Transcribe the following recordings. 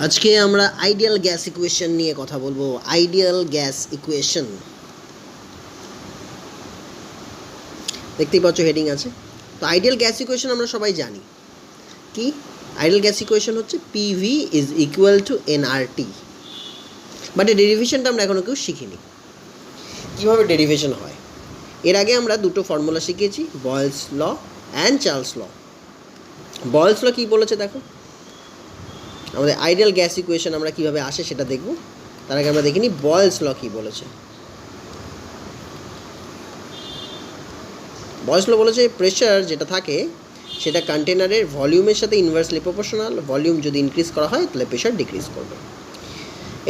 আজকে আমরা ideal gas equation নিয়ে কথা বলবো। আইডিয়াল গ্যাস ইকুয়েশন দেখতেই পাচ্ছ, হেডিং আছে। তো আইডিয়াল গ্যাস ইকুয়েশন আমরা সবাই জানি কি। আইডিয়াল গ্যাস ইকুয়েশন হচ্ছে PV is equal to nRT, but এই ডেরিভেশনটা আমরা এখনও কেউ শিখিনি কীভাবে ডেরিভেশন হয়। এর আগে আমরা দুটো ফর্মুলা শিখেছি, বয়েলস ল অ্যান্ড চার্লস ল। বয়েলস ল কী বলেছে দেখো, আমাদের আইডিয়াল গ্যাস ইকুয়েশন আমরা কীভাবে আসে সেটা দেখব। তার আগে আমরা দেখিনি বয়েলস ল কী বলেছে। বয়েলস ল বলেছে প্রেশার যেটা থাকে সেটা কন্টেনারের ভলিউমের সাথে ইনভার্সলি প্রপোর্শনাল। ভলিউম যদি ইনক্রিজ করা হয় তাহলে প্রেশার ডিক্রিজ করবে।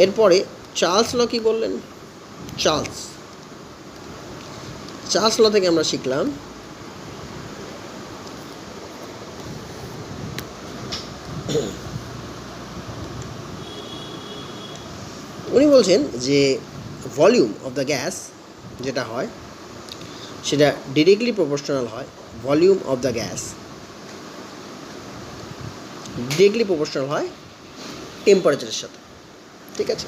এরপরে চার্লস ল কী বললেন, চার্লস ল থেকে আমরা শিখলাম উনি বলছেন যে ভলিউম অফ দ্য গ্যাস যেটা হয় সেটা ডিরেক্টলি প্রপোর্শনাল হয় volume of the gas, directly proportional হয় টেম্পারেচারের সাথে। ঠিক আছে,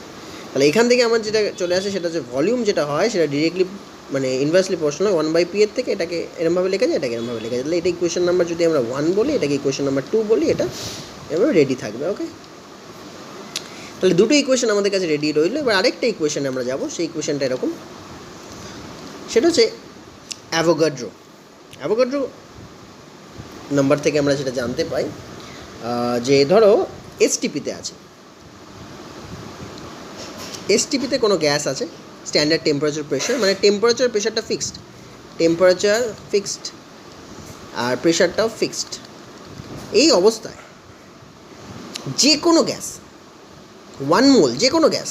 তাহলে এখান থেকে আমার যেটা চলে আসে সেটা হচ্ছে ভলিউম যেটা হয় সেটা ডিরেক্টলি মানে ইনভার্সলি প্রপোর্শনাল 1/p এর থেকে। এটাকে এরমভাবে লেখা যায়, এটাকে এরমভাবে লেখা যায়। তাহলে এটা ইকুয়েশন নাম্বার যদি আমরা 1 বলি, এটাকে ইকুয়েশন নাম্বার 2 বলি, এটা এভাবে রেডি থাকবে। ওকে, তাহলে দুটো ইকুয়েশন আমাদের কাছে রেডি রইল। এবার আরেকটা ইকুয়েশনে আমরা যাব। সেই ইকুয়েশনটা এরকম, সেটা হচ্ছে অ্যাভোগাড্রো নাম্বার থেকে আমরা সেটা জানতে পাই যে ধরো এসটিপিতে আছে, এসটিপিতে কোনো গ্যাস আছে, স্ট্যান্ডার্ড টেম্পারেচার প্রেশার, মানে টেম্পারেচার প্রেশারটা ফিক্সড, টেম্পারেচার ফিক্সড আর প্রেশারটাও ফিক্সড। এই অবস্থায় যে কোনো গ্যাস 1 মোল, যে কোনো গ্যাস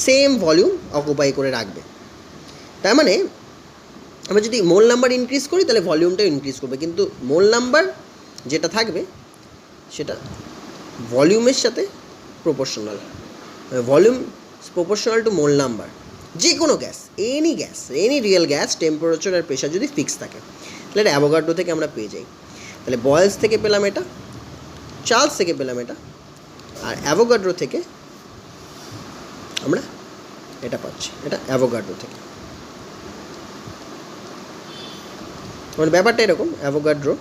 সেম ভলিউম অকুপাই করে রাখবে। তার মানে আমরা যদি মোল নাম্বার ইনক্রিজ করি তাহলে ভলিউমটাও ইনক্রিজ করবে, কিন্তু মোল নাম্বার যেটা থাকবে সেটা ভলিউমের সাথে proportional, volume proportional to mole number. যে কোনো gas, any real gas temperature আর প্রেশার যদি ফিক্স থাকে, তাহলে এটা অ্যাভোগাড্রো থেকে আমরা পেয়ে যাই। তাহলে বয়েলস থেকে পেলাম এটা, চার্লস থেকে পেলাম এটা, আর অ্যাভোগাড্রো থেকে আমরা এটা পাচ্ছি, এটা অ্যাভোগাড্রো থেকে। মানে ব্যাপারটা এরকম, অ্যাভোগাড্রো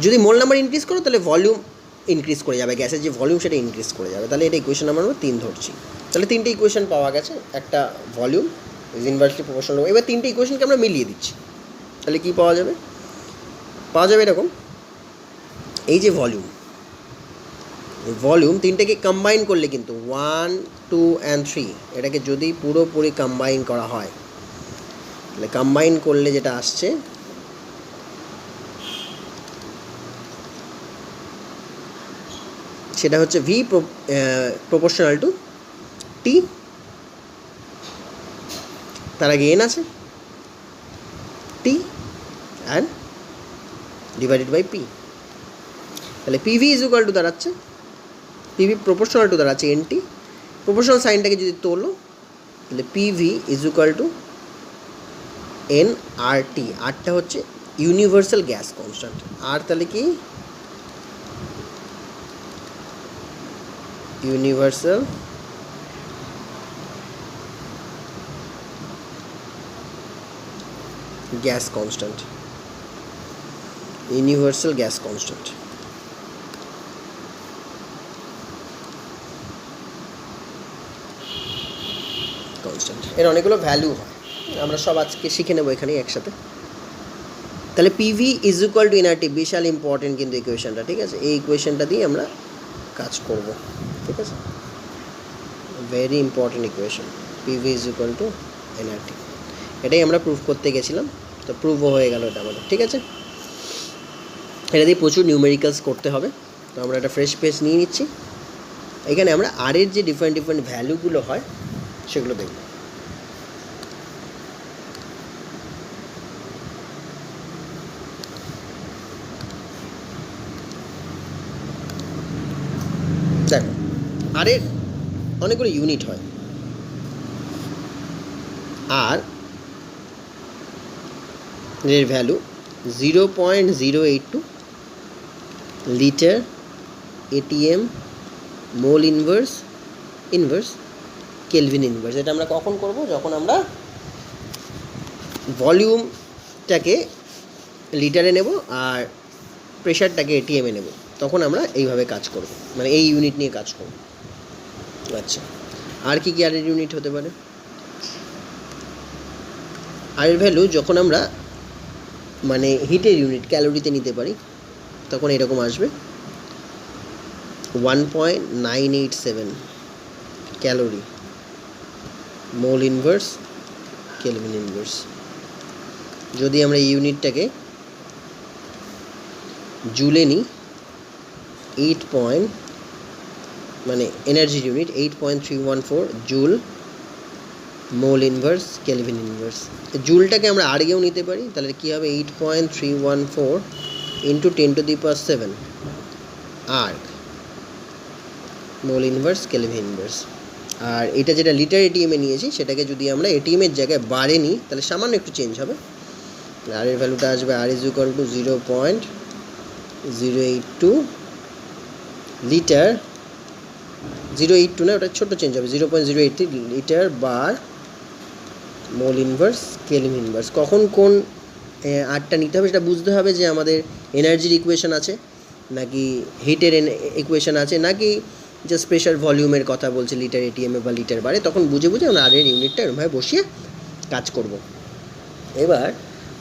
যদি মোল নাম্বার ইনক্রিজ করো তাহলে ভলিউম ইনক্রিজ করে যাবে, গ্যাসের যে ভলিউম সেটা ইনক্রিজ করে যাবে। তাহলে এটা ইকুয়েশন নাম্বার 3 ধরছি। তাহলে 3টে ইকুয়েশন পাওয়া গেছে, একটা ভলিউম ইজ ইনভার্সলি প্রপোর্শনাল। এবার 3টে ইকুয়েশনকে আমরা মিলিয়ে দিচ্ছি, তাহলে কী পাওয়া যাবে এরকম, এই যে ভলিউম 3টেকে কম্বাইন করলে কিন্তু 1, 2 and 3 এটাকে যদি পুরোপুরি কম্বাইন করা হয়, তাহলে কম্বাইন করলে যেটা আসছে সেটা হচ্ছে ভি প্রপোর্শনাল টু টি, তার আগে এন আছে, T and divided by P. তাহলে পিভি ইজ ইকুয়াল টু দাঁড়াচ্ছে, পিভি প্রপোর্শনাল টু দাঁড়াচ্ছে এনটি। প্রপোর্শনাল সাইনটাকে যদি তোলো তাহলে PV is equal to N R T. আরটা হচ্ছে ইউনিভার্সাল গ্যাস কনস্ট্যান্ট, আর তাহলে কি universal gas constant, universal gas constant. এর অনেকগুলো ভ্যালু হয়, আমরা সব আজকে শিখে নেবো এখানে একসাথে। তাহলে PV is equal to NRT, বিশাল ইম্পর্টেন্ট কিন্তু ইকুয়েশনটা। ঠিক আছে, এই ইকুয়েশনটা দিয়ে আমরা কাজ করব। ঠিক আছে, very important equation, PV is equal to nRT. এটাই আমরা প্রুফ করতে গেছিলাম, তো প্রুফও হয়ে গেল এটা আমাদের। ঠিক আছে, এটা দিয়ে প্রচুর নিউমেরিক্যালস করতে হবে। তো আমরা একটা ফ্রেশ পেজ নিয়ে নিচ্ছি। এখানে আমরা আরের যে ডিফারেন্ট ভ্যালুগুলো হয় সেগুলো দেখব। দেখো, আরের অনেকগুলো ইউনিট হয়, আর এর value 0.082 litre, ATM, mole inverse, kelvin inverse. এটা আমরা কখন করব? যখন আমরা ভলিউমটাকে লিটারে নেব আর প্রেশারটাকে এটিএমে নেব, তখন আমরা এইভাবে কাজ করব, মানে এই ইউনিট নিয়ে কাজ করব। আচ্ছা, আর কি আরের ইউনিট হতে পারে? আরের ভ্যালু যখন আমরা মানে হিটের ইউনিট ক্যালোরিতে নিতে পারি, তখন এরকম আসবে 1.987 calorie, mole inverse, kelvin inverse. যদি আমরা এই ইউনিটটাকে জুলে নিই, 8 মানে energy unit 8.314 joule, mole inverse, kelvin inverse. জুলটাকে আমরা আর্গেও নিতে পারি, তাহলে কী হবে? 8.314 into 10⁻⁷ erg, mole inverse, kelvin inverse. আর এটা যেটা লিটার এটিএমে নিয়েছি, সেটাকে যদি আমরা এটিএমের জায়গায় বারে নিই, তাহলে সামান্য একটু চেঞ্জ হবে। আর এর ভ্যালুটা আসবে আর ইজ ইকুয়াল টু 0.082 লিটার, 082 না, ওটা ছোটো চেঞ্জ হবে, 0.083 লিটার বার মোল ইনভার্স, কেলভিন ইনভার্স। কখন কোন আরটা নিতে হবে সেটা বুঝতে হবে, যে আমাদের এনার্জির ইকুয়েশন আছে নাকি হিটের ইকুয়েশন আছে, নাকি জাস্ট প্রেশার ভলিউমের কথা বলছে লিটার এটিএমে বা লিটার বারে। তখন বুঝে আমরা আরের ইউনিটটা এরকমভাবে বসিয়ে কাজ করব। এবার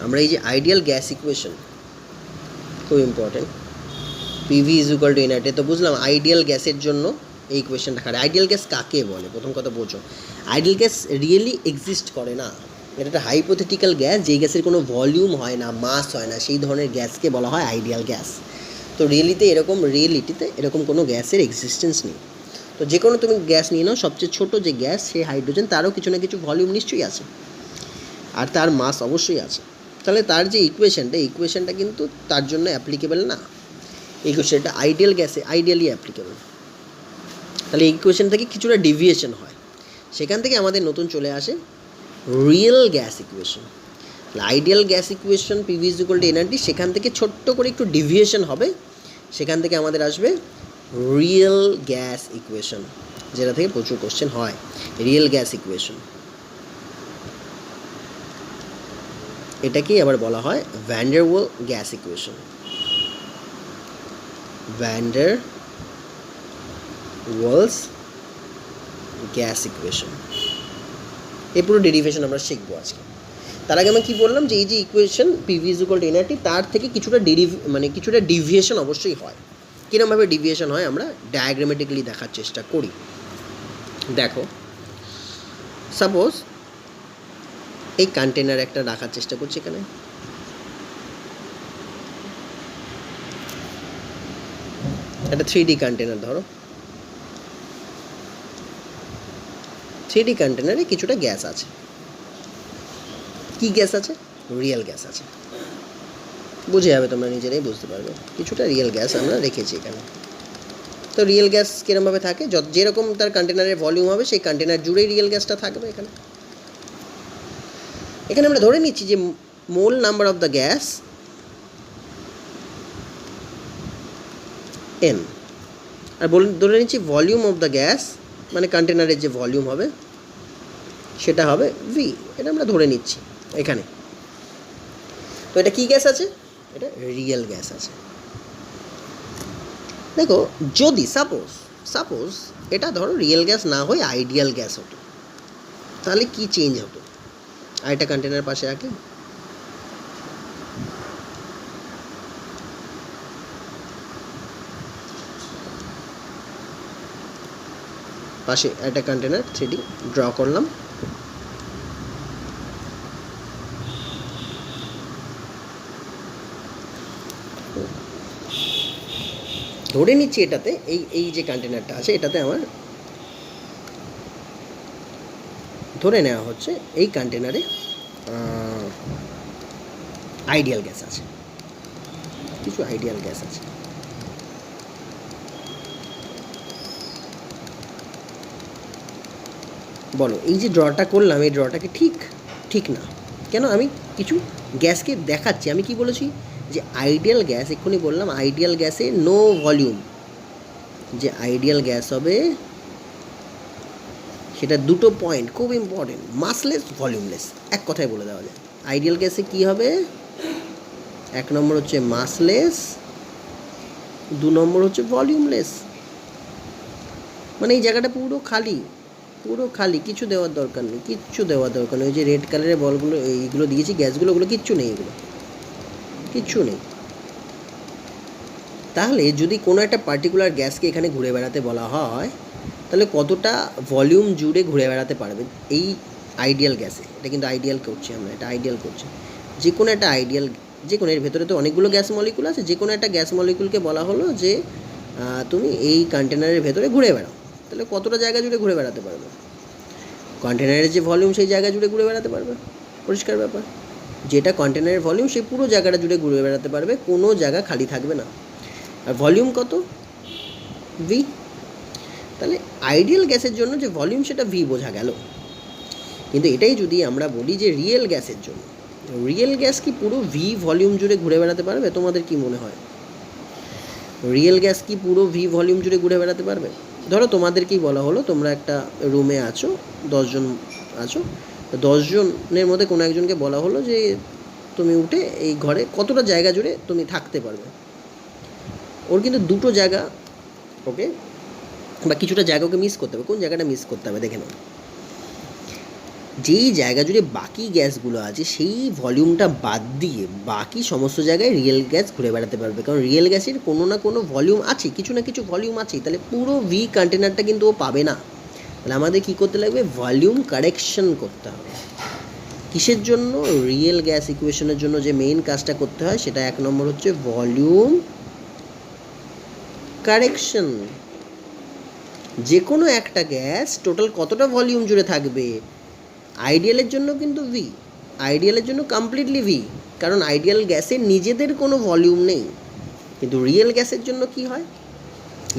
আমরা এই যে আইডিয়াল গ্যাস ইকুয়েশন, খুব important, PV is equal to nRT, তো বুঝলাম আইডিয়াল গ্যাসের জন্য এই ইকুয়েশনটা খারাপ। আইডিয়াল গ্যাস কাকে বলে? প্রথম কথা বোঝো, আইডিয়াল গ্যাস রিয়েলি এক্সিস্ট করে না। এটা একটা হাইপোথেটিক্যাল গ্যাস, যেই গ্যাসের কোনো ভলিউম হয় না, মাস হয় না, সেই ধরনের গ্যাসকে বলা হয় আইডিয়াল গ্যাস। তো রিয়েলিটিতে এরকম কোনো গ্যাসের এক্সিস্টেন্স নেই। তো যে কোনো তুমি গ্যাস নিয়ে নাও, সবচেয়ে ছোটো যে গ্যাস, সেই হাইড্রোজেন, তারও কিছু না কিছু ভলিউম নিশ্চয়ই আছে, আর তার মাস অবশ্যই আছে। তাহলে তার যে ইকুয়েশনটা কিন্তু তার জন্য অ্যাপ্লিকেবল না। ইকুয়েশনটা আইডিয়াল গ্যাসে আইডিয়ালি অ্যাপ্লিকেবল। তাহলে এই ইকুয়েশন থেকে কিছুটা ডিভিয়েশন হয়, সেখান থেকে আমাদের নতুন চলে আসে real gas equation. Ideal gas equation PV is equal to nRT, সেখান থেকে ছোট্ট করে একটু ডিভিয়েশন হবে, সেখান থেকে আমাদের আসবে রিয়েল গ্যাস ইকুয়েশন, যেটা থেকে প্রচুর কোশ্চেন হয়। রিয়েল গ্যাস ইকুয়েশন, এটাকেই আবার বলা হয় van der Waal gas equation. Van der Waals gas equation, এই পুরো ডেরিভেশন আমরা শিখবো আজকে। তার আগে আমি কী বললাম, যে এই যে equation PV is equal to nRT, তার থেকে কিছুটা ডিভিয়েশন অবশ্যই হয়। কীরকমভাবে ডিভিয়েশন হয় আমরা ডায়াগ্রামেটিক্যালি দেখার চেষ্টা করি। দেখো, সাপোজ এই কন্টেনার একটা রাখার চেষ্টা করছি, এখানে একটা 3D কন্টেনার ধরো, 3D কন্টেনারে কিছুটা গ্যাস আছে। কি গ্যাস আছে? রিয়েল গ্যাস আছে। বুঝে যাবে, তোমরা নিজেরাই বুঝতে পারবে। কিছুটা রিয়েল গ্যাস আমরা রেখেছি এখানে। তো রিয়েল গ্যাস কীরকমভাবে থাকে? যেরকম তার কন্টেনারের ভলিউম হবে, সেই কন্টেনার জুড়েই রিয়েল গ্যাসটা থাকবে। এখানে আমরা ধরে নিচ্ছি যে মোল number of the gas n, আর ধরে নিচ্ছি ভলিউম অফ দ্য গ্যাস, মানে কন্টেনারের যে ভলিউম হবে সেটা হবে v। এটা আমরা ধরে নিচ্ছি এখানে। তো এটা কি গ্যাস আছে? এটা রিয়েল গ্যাস আছে। দেখো, যদি সাপোজ এটা ধরো রিয়েল গ্যাস না হয়ে আইডিয়াল গ্যাস হতো, তাহলে কি চেঞ্জ হতো? আর এটা কন্টেনার পাশে আঁকি, পাশে একটা কন্টেনার 3D ড্র করলাম। ধরে নিচ্ছি এটাতে এই যে কন্টেনারটা আছে, এটাতে আমার ধরে নেওয়া হচ্ছে এই কন্টেনারে আইডিয়াল গ্যাস আছে, কিছু আইডিয়াল গ্যাস আছে। বলো, এই যে ড্রটা করলাম, এই ড্রটাকে ঠিক না কেন? আমি কিছু গ্যাসকে দেখাচ্ছি। আমি কি বলেছি? যে আইডিয়াল গ্যাস, এক্ষুনি বললাম আইডিয়াল গ্যাসে নো ভলিউম, যে আইডিয়াল গ্যাস হবে সেটা দুটো পয়েন্ট খুব ইম্পর্টেন্ট, মাসলেস, ভলিউমলেস, এক কথায় বলে দেওয়া যায়। আইডিয়াল গ্যাসে কী হবে, এক নম্বর হচ্ছে মাসলেস, দু নম্বর হচ্ছে ভলিউমলেস। মানে এই জায়গাটা পুরো খালি, পুরো খালি, কিছু দেওয়ার দরকার নেই, কিচ্ছু দেওয়ার দরকার নেই। ওই যে রেড কালারের বলগুলো এইগুলো দিয়েছি গ্যাসগুলো, ওগুলো কিচ্ছু নেই, এগুলো কিচ্ছু নেই। তাহলে যদি কোনো একটা পার্টিকুলার গ্যাসকে এখানে ঘুরে বেড়াতে বলা হয়, তাহলে কতটা ভলিউম জুড়ে ঘুরে বেড়াতে পারবে এই আইডিয়াল গ্যাসে। এটা কিন্তু আইডিয়াল করছি আমরা, এটা আইডিয়াল করছি। যে কোনো একটা আইডিয়াল, যে কোনো, এর ভেতরে তো অনেকগুলো গ্যাস মলিকুল আছে, যে কোনো একটা গ্যাস মলিকুলকে বলা হলো যে তুমি এই কন্টেনারের ভেতরে ঘুরে বেড়াও, তাহলে কতটা জায়গা জুড়ে ঘুরে বেড়াতে পারবে? কন্টেনারের যে ভলিউম সেই জায়গা জুড়ে ঘুরে বেড়াতে পারবে, পরিষ্কার ব্যাপার। যেটা কন্টেনারের ভলিউম সেই পুরো জায়গাটা জুড়ে ঘুরে বেড়াতে পারবে, কোনো জায়গা খালি থাকবে না। আর ভলিউম কত? ভি। তাহলে আইডিয়াল গ্যাসের জন্য যে ভলিউম সেটা ভি বোঝা গেল। কিন্তু এটাই যদি আমরা বলি যে রিয়েল গ্যাসের জন্য, রিয়েল গ্যাস কি পুরো ভি ভলিউম জুড়ে ঘুরে বেড়াতে পারবে? তোমাদের কি মনে হয় রিয়েল গ্যাস কি পুরো ভি ভলিউম জুড়ে ঘুরে বেড়াতে পারবে? ধরো তোমাদেরকেই বলা হলো তোমরা একটা রুমে আছো, 10 জন আছো, 10 জনের মধ্যে কোনো একজনকে বলা হলো যে তুমি উঠে এই ঘরে কতটা জায়গা জুড়ে তুমি থাকতে পারবে। ওর কিন্তু দুটো জায়গা, ওকে, বা কিছুটা জায়গা ওকে মিস করতে হবে। কোন জায়গাটা মিস করতে হবে দেখে নাও। যেই জায়গা জুড়ে বাকি গ্যাসগুলো আছে সেই ভলিউমটা বাদ দিয়ে বাকি সমস্ত জায়গায় রিয়েল গ্যাস ঘুরে বেড়াতে পারবে, কারণ রিয়েল গ্যাসের কোনো না কোনো ভলিউম আছে, কিছু না কিছু ভলিউম আছে। তাহলে পুরো ভি কন্টেনারটা কিন্তু ও পাবে না। তাহলে আমাদের কী করতে লাগবে? ভলিউম কারেকশন করতে হবে। কিসের জন্য? রিয়েল গ্যাস ইকুয়েশনের জন্য যে মেইন কাজটা করতে হয় সেটা এক নম্বর হচ্ছে ভলিউম কারেকশন। যে কোনো একটা গ্যাস টোটাল কতটা ভলিউম জুড়ে থাকবে? আইডিয়ালের জন্য কিন্তু ভি, আইডিয়ালের জন্য কমপ্লিটলি ভি, কারণ আইডিয়াল গ্যাসের নিজেদের কোনো ভলিউম নেই। কিন্তু রিয়েল গ্যাসের জন্য কি হয়?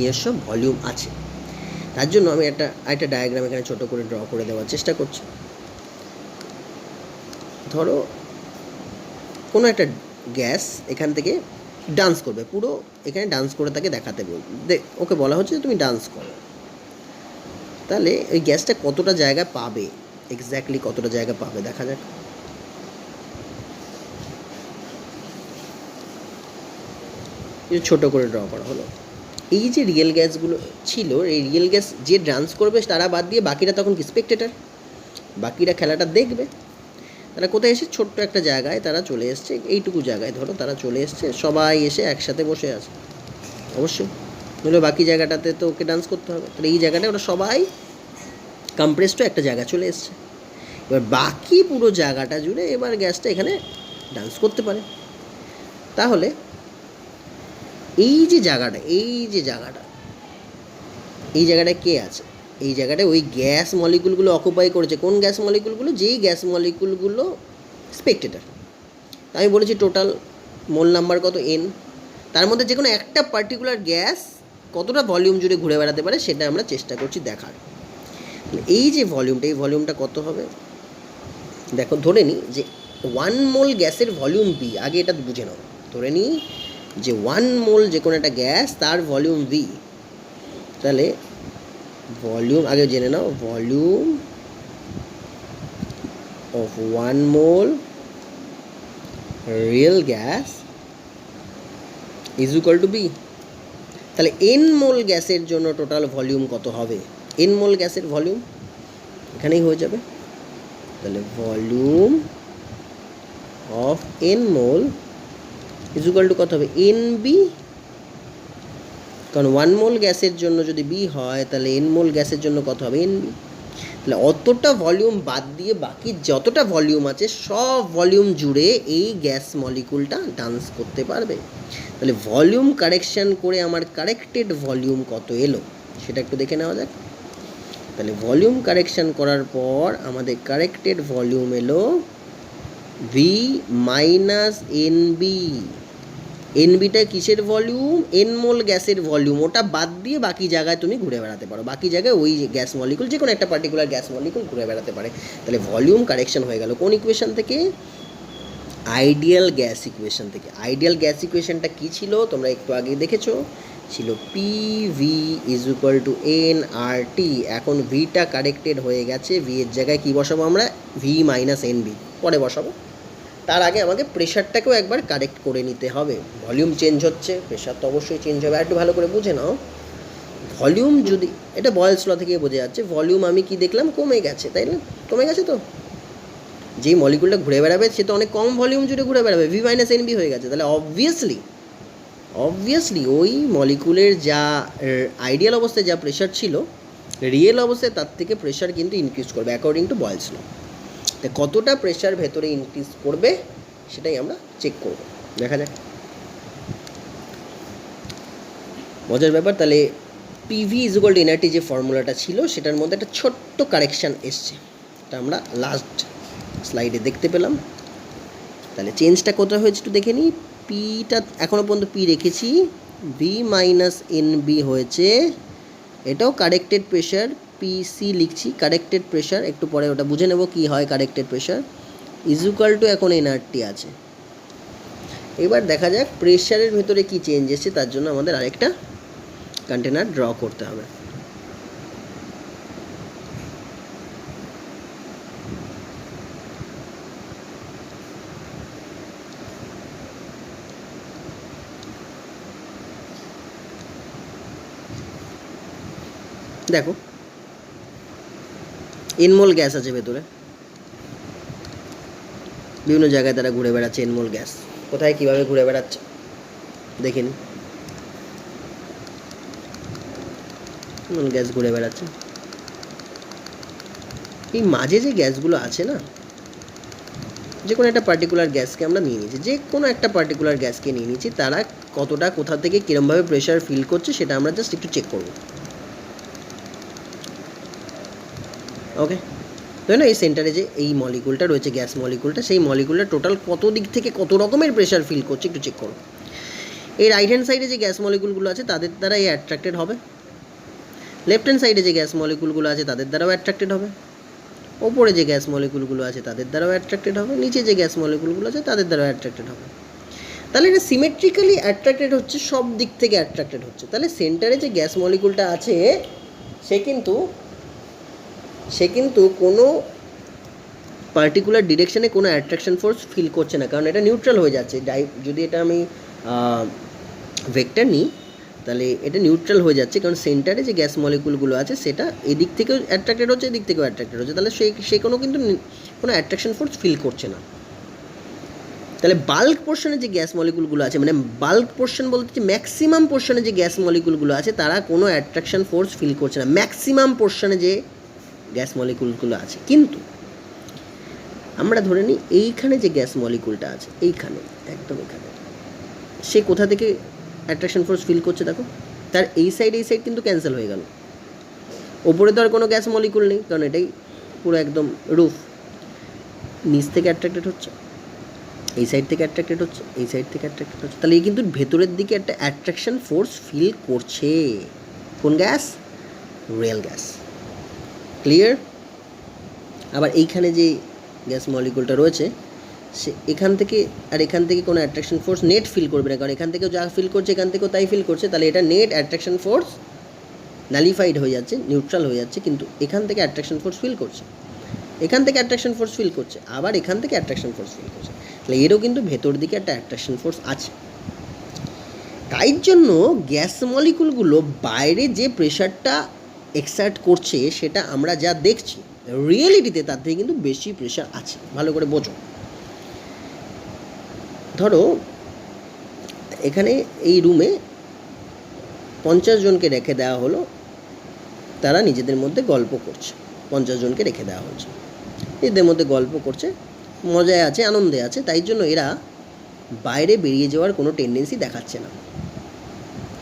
এর সব ভলিউম আছে। তার জন্য আমি একটা ডায়াগ্রাম এখানে ছোটো করে ড্র করে দেওয়ার চেষ্টা করছি। ধরো কোনো একটা গ্যাস এখান থেকে ডান্স করবে, পুরো এখানে ডান্স করে তাকে দেখাতে বলবে, ওকে বলা হচ্ছে তুমি ডান্স করো। তাহলে ওই গ্যাসটা কতটা জায়গা পাবে, এক্স্যাক্টলি কতটা জায়গা পাবে দেখা যাক। ছোট করে ড্র করা হলো। এই যে রিয়েল গ্যাসগুলো ছিল, এই রিয়েল গ্যাস যে ডান্স করবে তারা বাদ দিয়ে বাকিরা তখন কি স্পেকটেটার, বাকিরা খেলাটা দেখবে। তারা কোথায় এসে ছোট্ট একটা জায়গায় তারা চলে এসছে, এইটুকু জায়গায় ধরো তারা চলে এসছে, সবাই এসে একসাথে বসে আছে। অবশ্যই নইলে বাকি জায়গাটাতে তো ওকে ডান্স করতে হবে। তাহলে এই জায়গাটায় ওরা সবাই কম্প্রেসড একটা জায়গা চলে এসছে। এবার বাকি পুরো জায়গাটা জুড়ে এবার গ্যাসটা এখানে ডান্স করতে পারে। তাহলে এই যে জায়গাটা, এই জায়গাটায় কে আছে? এই জায়গাটায় ওই গ্যাস মলিকুলগুলো অকুপাই করেছে। কোন গ্যাস মলিকুলগুলো? যেই গ্যাস মলিকুলগুলো স্পেকটেটার। আমি বলেছি টোটাল মোল নাম্বার কত? এন। তার মধ্যে যে কোনো একটা পার্টিকুলার গ্যাস কতটা ভলিউম জুড়ে ঘুরে বেড়াতে পারে সেটা আমরা চেষ্টা করছি দেখার। এই যে ভলিউমটা, এই ভলিউমটা কত হবে? দেখো ধরে নিই যে 1 মোল গ্যাসের ভলিউম বি, আগে এটা বুঝে নাও। ধরে নিই যে 1 মোল যে কোনো একটা গ্যাস তার ভলিউম বি। তাহলে ভলিউম আগে জেনে নাও, volume of 1 mole real gas is equal to B. তাহলে এন মোল গ্যাসের জন্য টোটাল ভলিউম কত হবে? এন মোল গ্যাসের ভলিউম এখানেই হয়ে যাবে। তাহলে volume of N mole is equal to কত হবে? N B. কারণ 1 মোল গ্যাসের জন্য যদি বি হয় তাহলে এন মোল গ্যাসের জন্য কত হবে? N B. তাহলে অতটা ভলিউম বাদ দিয়ে বাকি যতটা ভলিউম আছে সব ভলিউম জুড়ে এই গ্যাস মলিকুলটা ডান্স করতে পারবে। তাহলে ভলিউম কারেকশন করে আমার কারেক্টেড ভলিউম কত এলো সেটা একটু দেখে নেওয়া যাক। তাহলে ভলিউম কারেকশন করার পর আমাদের কারেক্টেড ভলিউম এলো ভি মাইনাস এন বি। এনবিটা কিসের ভলিউম? এন মোল গ্যাসের ভলিউম। ওটা বাদ দিয়ে বাকি জায়গায় তুমি ঘুরে বেড়াতে পারো, বাকি জায়গায় ওই গ্যাস মলিকুল যে কোনো একটা পার্টিকুলার গ্যাস মলিকুল ঘুরে বেড়াতে পারে। তাহলে ভলিউম কারেকশন হয়ে গেল কোন ইকুয়েশন থেকে? আইডিয়াল গ্যাস ইকুয়েশন থেকে। আইডিয়াল গ্যাস ইকুয়েশনটা কী ছিল তোমরা একটু আগে দেখেছো, ছিল P V is equal to N R T. এখন ভিটা কারেক্টেড হয়ে গেছে, ভি এর জায়গায় কী বসাবো আমরা, ভি মাইনাস এন ভি পরে বসাবো। তার আগে আমাকে প্রেশারটাকেও একবার কারেক্ট করে নিতে হবে। ভলিউম চেঞ্জ হচ্ছে, প্রেশার তো অবশ্যই চেঞ্জ হবে। আর একটু ভালো করে বুঝে নাও, ভলিউম যদি, এটা বয়েলস ল থেকে বোঝা যাচ্ছে, ভলিউম আমি কি দেখলাম কমে গেছে, তাই না? কমে গেছে তো, যেই মলিকুলটা ঘুরে বেড়াবে সে তো অনেক কম ভলিউম জুড়ে ঘুরে বেড়াবে, ভি মাইনাস এন বি হয়ে গেছে। তাহলে অবভিয়াসলি ওই মলিকুলের যা আইডিয়াল অবস্থায় যা প্রেশার ছিল, রিয়েল অবস্থায় তার থেকে প্রেশার কিন্তু ইনক্রিজ করবে অ্যাকর্ডিং টু বয়েলস ল। তা কতটা প্রেশার ভেতরে ইনক্রিজ করবে সেটাই আমরা চেক করব, দেখা যাক। মজার ব্যাপার। তাহলে PV is equal to nRT যে ফর্মুলাটা ছিল সেটার মধ্যে একটা ছোট্ট কারেকশান এসছে, এটা আমরা লাস্ট স্লাইডে দেখতে পেলাম। তাহলে চেঞ্জটা কোথায় হয়েছে একটু দেখে নিই। পিটা এখনও পর্যন্ত পি রেখেছি, ভি মাইনাস এন বি হয়েছে, এটাও কারেক্টেড প্রেশার, পিসি লিখছি কারেক্টেড প্রেশার, একটু পরে ওটা বুঝে নেব কী হয় corrected pressure, is equal two এখন এনআরটি আছে। এবার দেখা যাক প্রেশারের ভেতরে কী চেঞ্জ এসছে, তার জন্য আমাদের আরেকটা কন্টেনার ড্র করতে হবে। দেখো এনমোল গ্যাস আছে ভেতরে, বিভিন্ন জায়গায় তারা ঘুরে বেড়াচ্ছে। এনমোল গ্যাস কোথায় কীভাবে ঘুরে বেড়াচ্ছে দেখে নিন। এনমোল গ্যাস ঘুরে বেড়াচ্ছে। এই মাঝে যে গ্যাসগুলো আছে না, যে কোনো একটা পার্টিকুলার গ্যাসকে আমরা নিয়ে নিচ্ছি, যে কোনো একটা পার্টিকুলার গ্যাসকে নিয়ে নিচ্ছি, তারা কতটা কোথা থেকে কীরমভাবে প্রেশার ফিল করছে সেটা আমরা জাস্ট একটু চেক করব। ওকে, তাই না? এই সেন্টারে যে এই মলিকুলটা রয়েছে, গ্যাস মলিকুলটা, সেই মলিকুলটা টোটাল কত দিক থেকে কত রকমের প্রেশার ফিল করছে একটু চেক করো। এই রাইট হ্যান্ড সাইডে যে গ্যাস মলিকুলগুলো আছে তাদের দ্বারা এই অ্যাট্রাক্টেড হবে, লেফট হ্যান্ড সাইডে যে গ্যাস মলিকুলগুলো আছে তাদের দ্বারাও অ্যাট্রাক্টেড হবে, ওপরে যে গ্যাস মলিকুলগুলো আছে তাদের দ্বারাও অ্যাট্রাক্টেড হবে, নিচে যে গ্যাস মলিকুলগুলো আছে তাদের দ্বারাও অ্যাট্রাক্টেড হবে। তাহলে এটা সিমেট্রিক্যালি অ্যাট্রাক্টেড হচ্ছে, সব দিক থেকে অ্যাট্রাক্টেড হচ্ছে। তাহলে সেন্টারে যে গ্যাস মলিকুলটা আছে সে কিন্তু কোনো পার্টিকুলার ডিরেকশানে কোনো অ্যাট্রাকশন ফোর্স ফিল করছে না, কারণ এটা নিউট্রাল হয়ে যাচ্ছে। যদি এটা আমি ভেক্টর নিই তাহলে এটা নিউট্রাল হয়ে যাচ্ছে, কারণ সেন্টারে যে গ্যাস মলিকুলগুলো আছে সেটা এদিক থেকেও অ্যাট্রাক্টেড হচ্ছে, এদিক থেকেও অ্যাট্রাক্টেড হচ্ছে। তাহলে সে কিন্তু কোনো অ্যাট্রাকশন ফোর্স ফিল করছে না। তাহলে বাল্ক পোর্শনে যে গ্যাস মলিকুলগুলো আছে, মানে বাল্ক পোর্শন বলতে যে ম্যাক্সিমাম পোর্শনে যে গ্যাস মলিকুলগুলো আছে তারা কোনো অ্যাট্রাকশন ফোর্স ফিল করছে না, ম্যাক্সিমাম পোর্শনে যে গ্যাস মলিকুলগুলো আছে। কিন্তু আমরা ধরে নিই এইখানে যে গ্যাস মলিকুলটা আছে, এইখানে একদম এখানে, সে কোথা থেকে অ্যাট্রাকশন ফোর্স ফিল করছে দেখো, তার এই সাইড কিন্তু ক্যান্সেল হয়ে গেল। ওপরে তো আর কোনো গ্যাস মলিকুল নেই, কারণ এটাই পুরো একদম রুফ। নিচ থেকে অ্যাট্রাক্টেড হচ্ছে, এই সাইড থেকে অ্যাট্রাক্টেড হচ্ছে, এই সাইড থেকে অ্যাট্রাক্টেড হচ্ছে। তাহলে এই কিন্তু ভেতরের দিকে একটা অ্যাট্রাকশন ফোর্স ফিল করছে। কোন গ্যাস? Real gas. ক্লিয়ার? আবার এইখানে যে গ্যাস মলিকুলটা রয়েছে সে এখান থেকে আর এখান থেকে কোনো অ্যাট্রাকশন ফোর্স নেট ফিল করবে না, কারণ এখান থেকেও যা ফিল করছে এখান থেকেও তাই ফিল করছে। তাহলে এটা নেট অ্যাট্রাকশন ফোর্স নালিফাইড হয়ে যাচ্ছে, নিউট্রাল হয়ে যাচ্ছে। কিন্তু এখান থেকে অ্যাট্রাকশন ফোর্স ফিল করছে, এখান থেকে অ্যাট্রাকশন ফোর্স ফিল করছে, আবার এখান থেকে অ্যাট্রাকশন ফোর্স ফিল করছে। তাহলে এরও কিন্তু ভেতর দিকে একটা অ্যাট্রাকশন ফোর্স আছে। তাই জন্য গ্যাস মলিকুলগুলো বাইরে যে প্রেশারটা এক্সার্ট করছে সেটা আমরা যা দেখছি, রিয়েলিটিতে তার থেকে কিন্তু বেশি প্রেশার আছে। ভালো করে বোঝো। ধরো এখানে এই রুমে 50 জনকে রেখে দেওয়া হলো, তারা নিজেদের মধ্যে গল্প করছে। 50 জনকে রেখে দেওয়া হচ্ছে, এদের মধ্যে গল্প করছে, মজায় আছে, আনন্দে আছে। তাই জন্য এরা বাইরে বেরিয়ে যাওয়ার কোনো টেন্ডেন্সি দেখাচ্ছে না।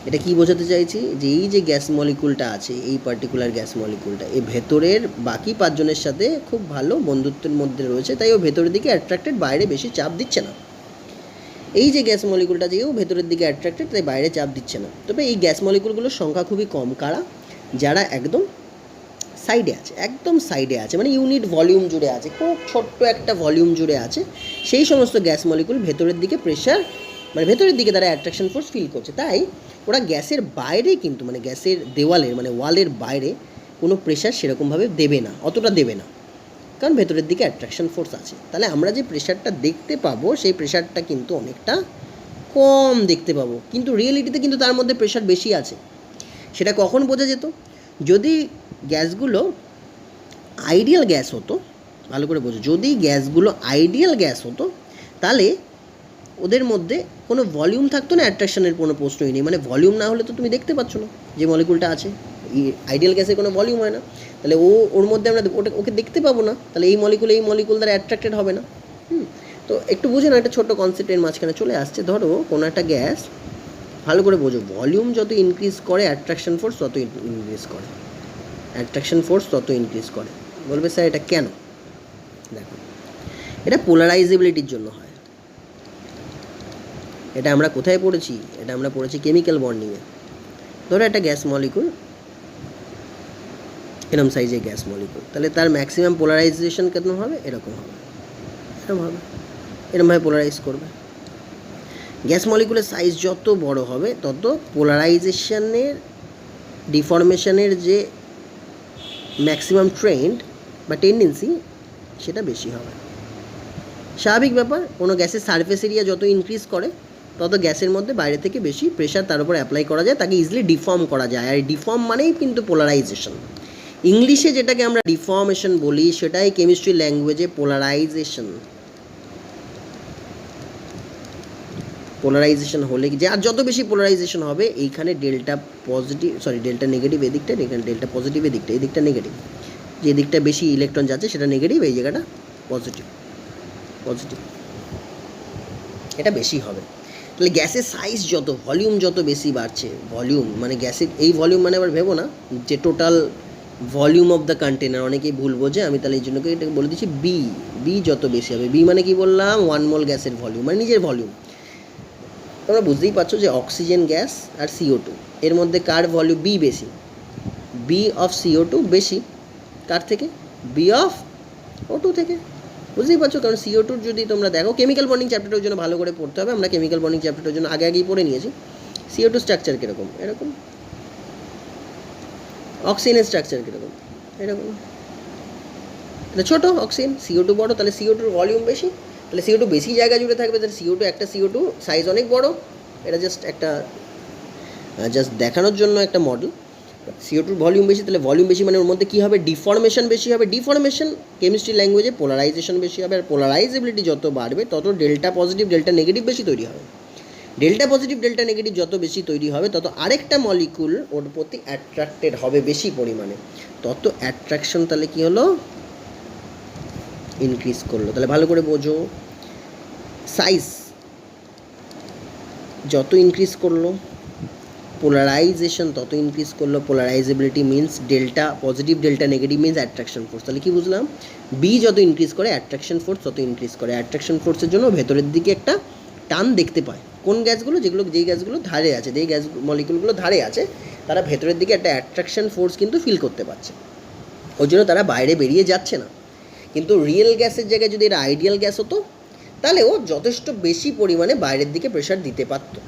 এটা কি বোঝাতে চাইছি, যে এই যে গ্যাস মলিকুলটা আছে, এই পার্টিকুলার গ্যাস মলিকুলটা এই ভেতরের বাকি 5 জনের সাথে খুব ভালো বন্ধুত্বের মধ্যে রয়েছে, তাই ও ভেতরের দিকে অ্যাট্রাক্টেড, বাইরে বেশি চাপ দিচ্ছে না। এই যে গ্যাস মলিকুলটা যেও ভেতরের দিকে অ্যাট্রাক্টেড, তাই বাইরে চাপ দিচ্ছে না। তবে এই গ্যাস মলিকুলগুলোর সংখ্যা খুবই কম। কারা? যারা একদম সাইডে আছে, একদম সাইডে আছে, মানে ইউনিট ভলিউম জুড়ে আছে, খুব ছোট্ট একটা ভলিউম জুড়ে আছে। সেই সমস্ত গ্যাস মলিকুল ভেতরের দিকে প্রেশার, মানে ভেতরের দিকে তারা অ্যাট্রাকশন ফোর্স ফিল করছে। তাই ওরা গ্যাসের বাইরে কিন্তু, মানে গ্যাসের দেওয়ালের, মানে ওয়ালের বাইরে কোনো প্রেশার সেরকমভাবে দেবে না, অতটা দেবে না, কারণ ভেতরের দিকে অ্যাট্রাকশন ফোর্স আছে। তাহলে আমরা যে প্রেশারটা দেখতে পাবো সেই প্রেশারটা কিন্তু অনেকটা কম দেখতে পাবো, কিন্তু রিয়েলিটিতে কিন্তু তার মধ্যে প্রেশার বেশি আছে। সেটা কখন বোঝা যেত? যদি গ্যাসগুলো আইডিয়াল গ্যাস হতো, ভালো করে বোঝো, যদি গ্যাসগুলো আইডিয়াল গ্যাস হতো তাহলে ওদের মধ্যে কোনো ভলিউম থাকতো না, অ্যাট্রাকশনের কোনো প্রশ্নই নেই। মানে ভলিউম না হলে তো তুমি দেখতে পাচ্ছ না যে মলিকুলটা আছে। আইডিয়াল গ্যাসে কোনো ভলিউম হয় না, তাহলে ওর মধ্যে আমরা ওকে দেখতে পাবো না, তাহলে এই মলিকুল দ্বারা অ্যাট্রাক্টেড হবে না। তো একটু বুঝে না, একটা ছোট্ট কনসেপ্টের মাঝখানে চলে আসছে। ধরো কোনো একটা গ্যাস, ভালো করে বোঝো, ভলিউম যত ইনক্রিজ করে অ্যাট্রাকশন ফোর্স তত ইনক্রিজ করে, অ্যাট্রাকশন ফোর্স তত ইনক্রিজ করে। বলবে স্যার এটা কেন? দেখো, এটা পোলারাইজেবিলিটির জন্য হয়। এটা আমরা কোথায় পড়েছি? এটা আমরা পড়েছি কেমিক্যাল বন্ডিংয়ে। ধরো একটা গ্যাস মলিকুল, এরকম সাইজের গ্যাস মলিকুল, তাহলে তার ম্যাক্সিমাম পোলারাইজেশন কেমন হবে? এরকম হবে, এরকমভাবে পোলারাইজ করবে। গ্যাস মলিকুলের সাইজ যত বড় হবে তত পোলারাইজেশনের, ডিফরমেশনের যে ম্যাক্সিমাম ট্রেন্ড বা টেন্ডেন্সি সেটা বেশি হবে। স্বাভাবিক ব্যাপার, কোনো গ্যাসের সারফেস এরিয়া যত ইনক্রিজ করে তত গ্যাসের মধ্যে বাইরে থেকে বেশি প্রেশার তার উপর অ্যাপ্লাই করা যায়, তাকে ইজিলি ডিফর্ম করা যায়। আর ডিফর্ম মানেই কিন্তু পোলারাইজেশন। ইংলিশে যেটাকে আমরা ডিফর্মেশন বলি সেটাই কেমিস্ট্রি ল্যাঙ্গুয়েজে পোলারাইজেশন। পোলারাইজেশন হলে যে আর যত বেশি পোলারাইজেশন হবে, এইখানে delta positive, sorry delta negative এদিকটা, এখানে ডেল্টা পজিটিভ এদিকটা, এই দিকটা নেগেটিভ, যে দিকটা বেশি ইলেকট্রন যাচ্ছে সেটা নেগেটিভ, এই জায়গাটা পজিটিভ, এটা বেশি হবে। তাহলে গ্যাসের সাইজ যত, ভলিউম যত বেশি বাড়ছে, ভলিউম মানে গ্যাসের এই ভলিউম মানে আবার ভেবো না যে total volume of the container, অনেকেই ভুল বোঝে, আমি তাহলে এই জন্য এটাকে বলে দিচ্ছি বি যত বেশি হবে। বি মানে কি বললাম? 1 মোল গ্যাসের ভলিউম, মানে নিজের ভলিউম। তোমরা বুঝতেই পারছো যে অক্সিজেন গ্যাস আর CO2 এর মধ্যে কার ভলিউম বি বেশি? বি অফ CO2 বেশি কার থেকে? বি অফ O2 থেকে। বুঝতেই পারছো, কারণ CO2 যদি তোমরা দেখো, কেমিক্যাল বন্ডিং চ্যাপ্টারটার জন্য ভালো করে পড়তে হবে, আমরা কেমিক্যাল বন্ডিং চ্যাপ্টারটার জন্য আগেই পড়ে নিয়েছি। CO2 স্ট্রাকচার কীরকম? এরকম। অক্সিজেনের স্ট্রাকচার কীরকম? এরকম। তাহলে ছোটো অক্সিজেন, CO2 বড়ো, তাহলে CO2 ভলিউম বেশি, তাহলে CO2 বেশি জায়গা জুড়ে থাকবে, তাহলে একটা CO2 সাইজ অনেক বড়। এটা জাস্ট দেখানোর জন্য একটা মডেল। CO2 ভলিউম বেশি, তাহলে ভলিউম বেশি মানে ওর মধ্যে কী হবে? ডিফরমেশন বেশি হবে। ডিফরমেশন কেমিস্ট্রি ল্যাঙ্গুয়েজে পোলারাইজেশন বেশি হবে। আর পোলারাইজেবিলিটি যত বাড়বে তত ডেল্টা পজিটিভ ডেল্টা নেগেটিভ বেশি তৈরি হবে। ডেল্টা পজিটিভ ডেল্টা নেগেটিভ যত বেশি তৈরি হবে তত আরেকটা মলিকুল ওর প্রতি অ্যাট্রাক্টেড হবে বেশি পরিমাণে, তত অ্যাট্রাকশন তাহলে কী হলো? ইনক্রিজ করলো। তাহলে ভালো করে বোঝো, সাইজ যত ইনক্রিজ করলো, পোলারাইজেশন তত ইনক্রিজ করলো। Polarizability means delta positive delta negative means attraction force. তাহলে কি বুঝলাম? বি যত ইনক্রিজ করে অ্যাট্রাকশন ফোর্স তত ইনক্রিজ করে। অ্যাট্রাকশন ফোর্সের জন্য ভেতরের দিকে একটা টান দেখতে পায়। কোন গ্যাসগুলো? যেই গ্যাসগুলো ধারে আছে, যেই গ্যাস মলিকুলগুলো ধারে আছে, তারা ভেতরের দিকে একটা অ্যাট্রাকশন ফোর্স কিন্তু ফিল করতে পারছে, ওই জন্য তারা বাইরে বেরিয়ে যাচ্ছে না। কিন্তু রিয়েল গ্যাসের জায়গায় যদি এটা আইডিয়াল গ্যাস হতো তাহলে ও যথেষ্ট বেশি পরিমাণে বাইরের দিকে প্রেশার দিতে পারতো।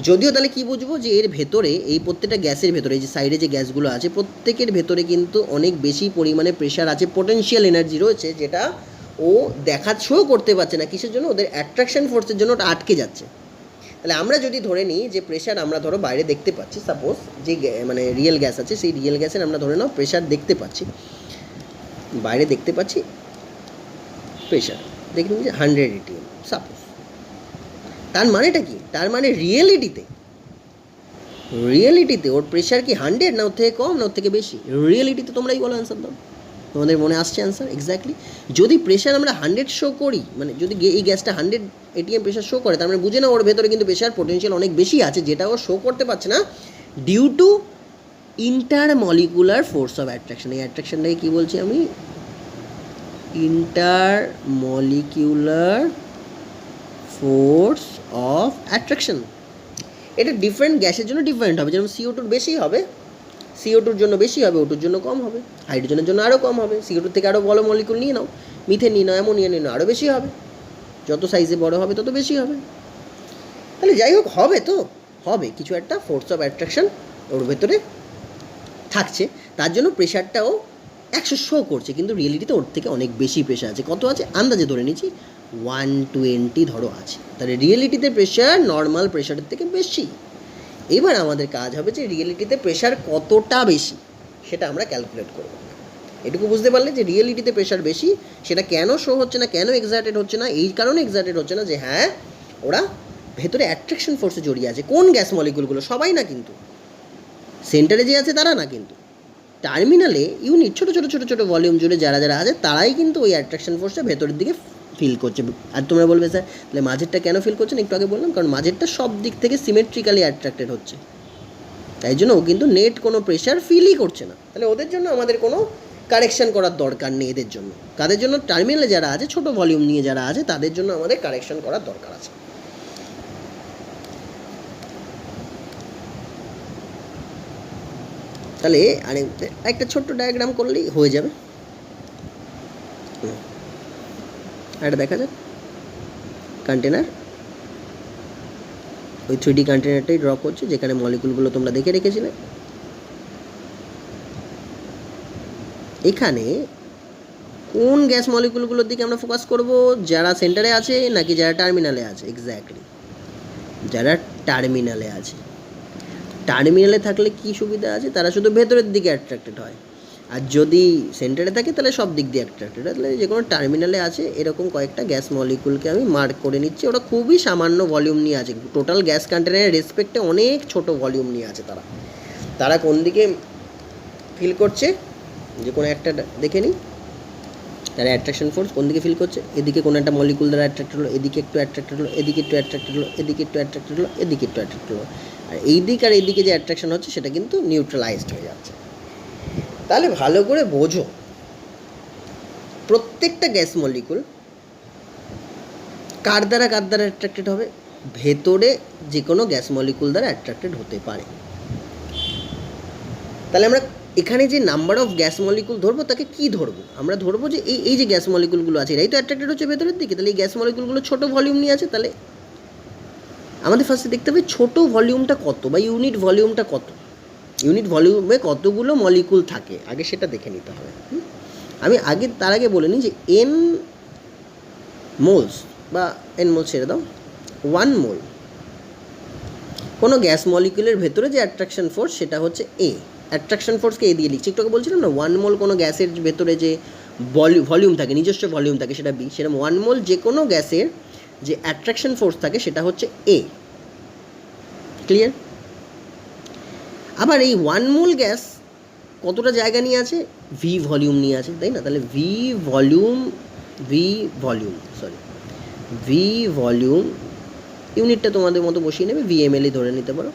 যদিও তাহলে কী বুঝবো? যে এর ভেতরে, এই প্রত্যেকটা গ্যাসের ভেতরে, যে সাইডে যে গ্যাসগুলো আছে প্রত্যেকের ভেতরে কিন্তু অনেক বেশি পরিমাণে প্রেশার আছে, পোটেনশিয়াল এনার্জি রয়েছে, যেটা ও শো করতে পারছে না। কিসের জন্য? ওদের অ্যাট্রাকশন ফোর্সের জন্য ওটা আটকে যাচ্ছে। তাহলে আমরা যদি ধরে নিই যে প্রেশার আমরা ধরো বাইরে দেখতে পাচ্ছি, সাপোজ যে মানে রিয়েল গ্যাস আছে, সেই রিয়েল গ্যাসের আমরা ধরে নাও প্রেশার দেখতে পাচ্ছি, বাইরে দেখতে পাচ্ছি প্রেশার, দেখুন যে 100 ATM সাপোজ। তার মানেটা কি? তার মানে রিয়েলিটিতে ওর প্রেশার কি 100, না ওর থেকে কম, না ওর থেকে বেশি? রিয়েলিটিতে তোমরাই বলো, অ্যান্সার দাও। তোমাদের মনে আসছে অ্যান্সার? এক্স্যাক্টলি। যদি প্রেশার আমরা 100 শো করি, মানে যদি এই গ্যাসটা 100 ATM প্রেশার শো করে, তার মানে বুঝে না ওর ভেতরে কিন্তু প্রেশার পোটেনশিয়াল অনেক বেশি আছে, যেটা ও শো করতে পারছে না due to intermolecular force of attraction. এই অ্যাট্রাকশনটাকে কী বলছি আমি? Intermolecular force of attraction. এটা ডিফারেন্ট গ্যাসের জন্য ডিফারেন্ট হবে। যেমন CO2 বেশি হবে, CO2-র জন্য বেশি হবে, O2-র জন্য কম হবে, হাইড্রোজেনের জন্য আরও কম হবে, CO2-র থেকে আরও বড় মলিকুল নিয়ে নাও, মিথেন নিয়ে নাও, অ্যামোনিয়া নিয়ে নাও, আরও বেশি হবে, যত সাইজে বড় হবে তত বেশি হবে। তাহলে যাই হোক হবে, তো হবে কিছু একটা ফোর্স অফ অ্যাট্রাকশন ওর ভেতরে থাকছে, তার জন্য প্রেশারটাও 100 শো করছে, কিন্তু রিয়েলিটিতে ওর থেকে অনেক বেশি প্রেশার আছে। কত আছে আন্দাজে ধরে নিচ্ছি 120 ধরো আছে, তাহলে রিয়েলিটিতে প্রেশার নর্মাল প্রেশারের থেকে বেশি। এবার আমাদের কাজ হবে যে রিয়েলিটিতে প্রেশার কতটা বেশি সেটা আমরা ক্যালকুলেট করব। এটুকু বুঝতে পারলে যে রিয়েলিটিতে প্রেশার বেশি, সেটা কেন শো হচ্ছে না, কেন এক্সার্টেড হচ্ছে না, এই কারণে এক্সার্টেড হচ্ছে না যে হ্যাঁ ওরা ভেতরে অ্যাট্রাকশন ফোর্সে জড়িয়ে আছে। কোন গ্যাস মলিকুলগুলো? সবাই না, কিন্তু সেন্টারে যে আছে তারা না, কিন্তু টার্মিনালে ইউনিট ছোটো ছোটো ছোটো ছোটো ভলিউম জুড়ে যারা যারা আছে তারাই কিন্তু ওই অ্যাট্রাকশন ফোর্সটা ভেতরের দিকে ফিল করছে। আর তোমরা বলবে স্যার তাহলে মাঝেরটা কেন ফিল করছে না? একটু আগে বললাম, কারণ মাঝেরটা সব দিক থেকে সিমেট্রিক্যালি অ্যাট্রাক্টেড হচ্ছে, তাই জন্য ও কিন্তু নেট কোনো প্রেশার ফিলই করছে না। তাহলে ওদের জন্য আমাদের কোনো কারেকশান করার দরকার নেই। এদের জন্য, কাদের জন্য? টার্মিনালে যারা আছে, ছোটো ভলিউম নিয়ে যারা আছে, তাদের জন্য আমাদের কারেকশান করার দরকার আছে। তাহলে একটা ছোট্ট ডায়াগ্রাম করলেই হয়ে যাবে। এটা দেখা যাক কন্টেনার, ওই 3D কন্টেনারটাই ড্র করছে যেখানে মলিকুলগুলো তোমরা দেখে রেখেছিলে। এখানে কোন গ্যাস মলিকুলগুলোর দিকে আমরা ফোকাস করব? যারা সেন্টারে আছে নাকি যারা টার্মিনালে আছে? এক্স্যাক্টলি যারা টার্মিনালে আছে। টার্মিনালে থাকলে কি সুবিধা আছে? তারা শুধু ভেতরের দিকে অ্যাট্রাক্টেড হয়, আর যদি সেন্টারে থাকে তাহলে সব দিক দিয়ে অ্যাট্রাক্টেড হয়। তাহলে যে কোনো টার্মিনালে আছে এরকম কয়েকটা গ্যাস মলিকুলকে আমি মার্ক করে নিচ্ছি। ওরা খুবই সামান্য ভলিউম নিয়ে আছে, টোটাল গ্যাস কন্টেনারের রেসপেক্টে অনেক ছোট ভলিউম নিয়ে আছে। তারা কোন দিকে ফিল করছে? যে কোনো একটা দেখে নিই, তারা অ্যাট্রাকশন ফোর্স কোন দিকে ফিল করছে? এদিকে কোনো একটা মলিকুল দ্বারা অ্যাট্রাক্টেড হলো, এদিকে একটু অ্যাট্রাক্টেড হলো, এদিকে একটু অ্যাট্রাক্টেড হলো, এদিকে একটু অ্যাট্রাক্টেড হলো, এদিকে একটু অ্যাট্রাক্টেড হলো, আর এই দিক আর এইদিকে যে অ্যাট্রাকশন হচ্ছে সেটা কিন্তু নিউট্রালাইজড হয়ে যাচ্ছে। তাহলে ভালো করে বোঝো, প্রত্যেকটা গ্যাস মলিকুল কার দ্বারা অ্যাট্রাক্টেড হবে? ভেতরে যে কোনো গ্যাস মলিকুল দ্বারা অ্যাট্রাক্টেড হতে পারে। তাহলে আমরা এখানে যে নাম্বার অফ গ্যাস মলিকুল ধরবো, তাকে কি ধরবো? আমরা ধরবো যে এই যে গ্যাস মলিকুলগুলো আছে এরাই তো অ্যাট্রাক্টেড হচ্ছে ভেতরের দিকে। তাহলে এই গ্যাস মলিকুলগুলো ছোটো ভলিউম নিয়ে আছে, তাহলে আমাদের ফার্স্টে দেখতে হবে ছোটো ভলিউমটা কত বা ইউনিট ভলিউমটা কত। ইউনিট ভলিউমে কতগুলো মলিকুল থাকে আগে সেটা দেখে নিতে হবে। আমি তার আগে বলে নিই যে এন মোলস বা এন মোল ছেড়ে দাও, 1 মোল কোনো গ্যাস মলিকুলের ভেতরে যে অ্যাট্রাকশন ফোর্স সেটা হচ্ছে এ। অ্যাট্রাকশন ফোর্সকে এ দিয়ে লিখছি, একটু আগে বলছিলাম না 1 মোল কোনো গ্যাসের ভেতরে যে ভলিউম থাকে, নিজস্ব ভলিউম থাকে, সেটা বি। সেরকম 1 মোল যে কোনো গ্যাসের যে অ্যাট্রাকশন ফোর্স থাকে সেটা হচ্ছে এ। ক্লিয়ার? আবার এই 1 মোল গ্যাস কতটা জায়গা নিয়ে আছে? ভি ভলিউম নিয়ে আছে, তাই না? তাহলে ভি ভলিউম ইউনিটটা তোমাদের মতো বসিয়ে নেবে, VML ধরে নিতে পারো।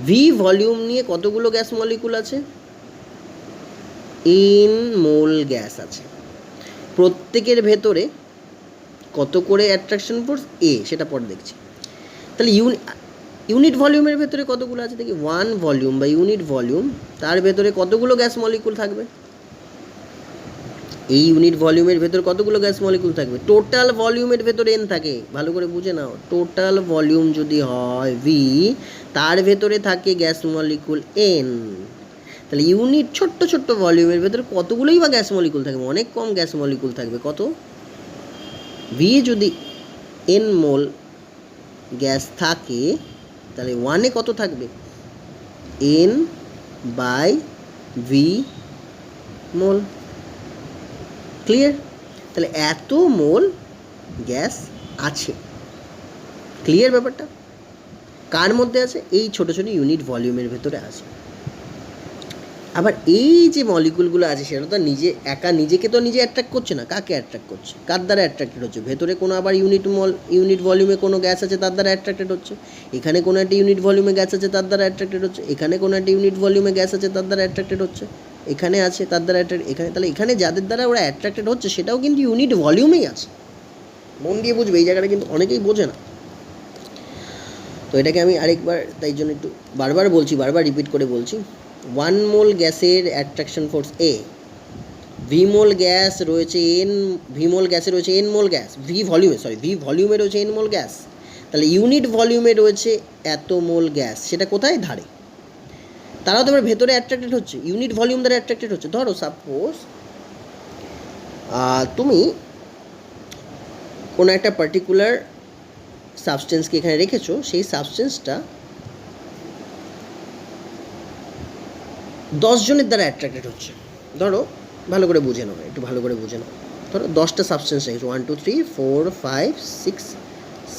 ভি ভলিউম নিয়ে কতগুলো গ্যাস মলিকুল আছে? n মোল গ্যাস আছে। প্রত্যেকের ভেতরে কত করে অ্যাট্রাকশন ফোর্স? এ, সেটা পরে দেখছি। তাহলে ইউনিট ভলিউমের ভেতরে কতগুলো আছে দেখি। 1 ভলিউম বা ইউনিট ভলিউম, তার ভেতরে কতগুলো গ্যাস মলিকুল থাকবে? এই ইউনিট ভলিউমের ভেতর কতগুলো গ্যাস মলিকুল থাকবে? টোটাল ভলিউমের ভেতরে এন থাকে, ভালো করে বুঝে নাও। টোটাল ভলিউম যদি হয় ভি, তার ভেতরে থাকে গ্যাস মলিকুল এন। তাহলে ইউনিট ছোট্ট ছোট্ট ভলিউমের ভেতরে কতগুলোই বা গ্যাস মলিকুল থাকবে? অনেক কম গ্যাস মলিকুল থাকবে। কত? ভি যদি এন মোল গ্যাস থাকে তাহলে 1-এ কত থাকবে? N by V mole. Clear? তাহলে এত মোল গ্যাস আছে। ক্লিয়ার ব্যাপারটা? কার মধ্যে আছে? এই ছোটো ছোটো ইউনিট ভলিউমের ভেতরে আছে। আবার এই যে মলিকুলগুলো আছে সেটা তো নিজেকে তো নিজে অ্যাট্রাক্ট করছে না। কাকে অ্যাট্রাক্ট করছে? কার দ্বারা অ্যাট্রাক্টেড হচ্ছে? ভেতরে কোনো আবার ইউনিট ভলিউমে কোনো গ্যাস আছে তার দ্বারা অ্যাট্রাক্টেড হচ্ছে। এখানে কোনো একটা ইউনিট ভলিউমে গ্যাস আছে তার দ্বারা অ্যাট্রাক্টেড হচ্ছে। এখানে কোনো একটা ইউনিট ভলিউমে গ্যাস আছে তার দ্বারা অ্যাট্রাক্টেড হচ্ছে। এখানে আছে তার দ্বারা এখানে। তাহলে এখানে যাদের দ্বারা ওরা অ্যাট্রাক্টেড হচ্ছে সেটাও কিন্তু ইউনিট ভলিউমেই আছে। মন দিয়ে বুঝবে, এই জায়গাটা কিন্তু অনেকেই বোঝে না। তো এটাকে আমি আরেকবার তাই জন্য একটু বারবার রিপিট করে বলছি। 1 মোল গ্যাসের অ্যাট্রাকশন ফোর্স এ, ভি মোল গ্যাস রয়েছে এন, ভি মোল গ্যাসে রয়েছে এন মোল গ্যাস, ভি ভলিউমে রয়েছে এন মোল গ্যাস, তাহলে ইউনিট ভলিউমে রয়েছে এত মোল গ্যাস, সেটা কোথায়? ধারে। তারাও তো এবার ভেতরে অ্যাট্রাক্টেড হচ্ছে, ইউনিট ভলিউম দ্বারা অ্যাট্রাক্টেড হচ্ছে। ধরো সাপোজ তুমি কোনো একটা পার্টিকুলার সাবস্টেন্সকে এখানে রেখেছো, সেই সাবস্টেন্সটা 10 জনের দ্বারা অ্যাট্রাক্টেড হচ্ছে। ধরো ভালো করে বুঝে নাও, একটু ভালো করে বুঝে নাও। ধরো 10টা সাবস্টেন্স রেখেছো, 1 2 3 4 5 6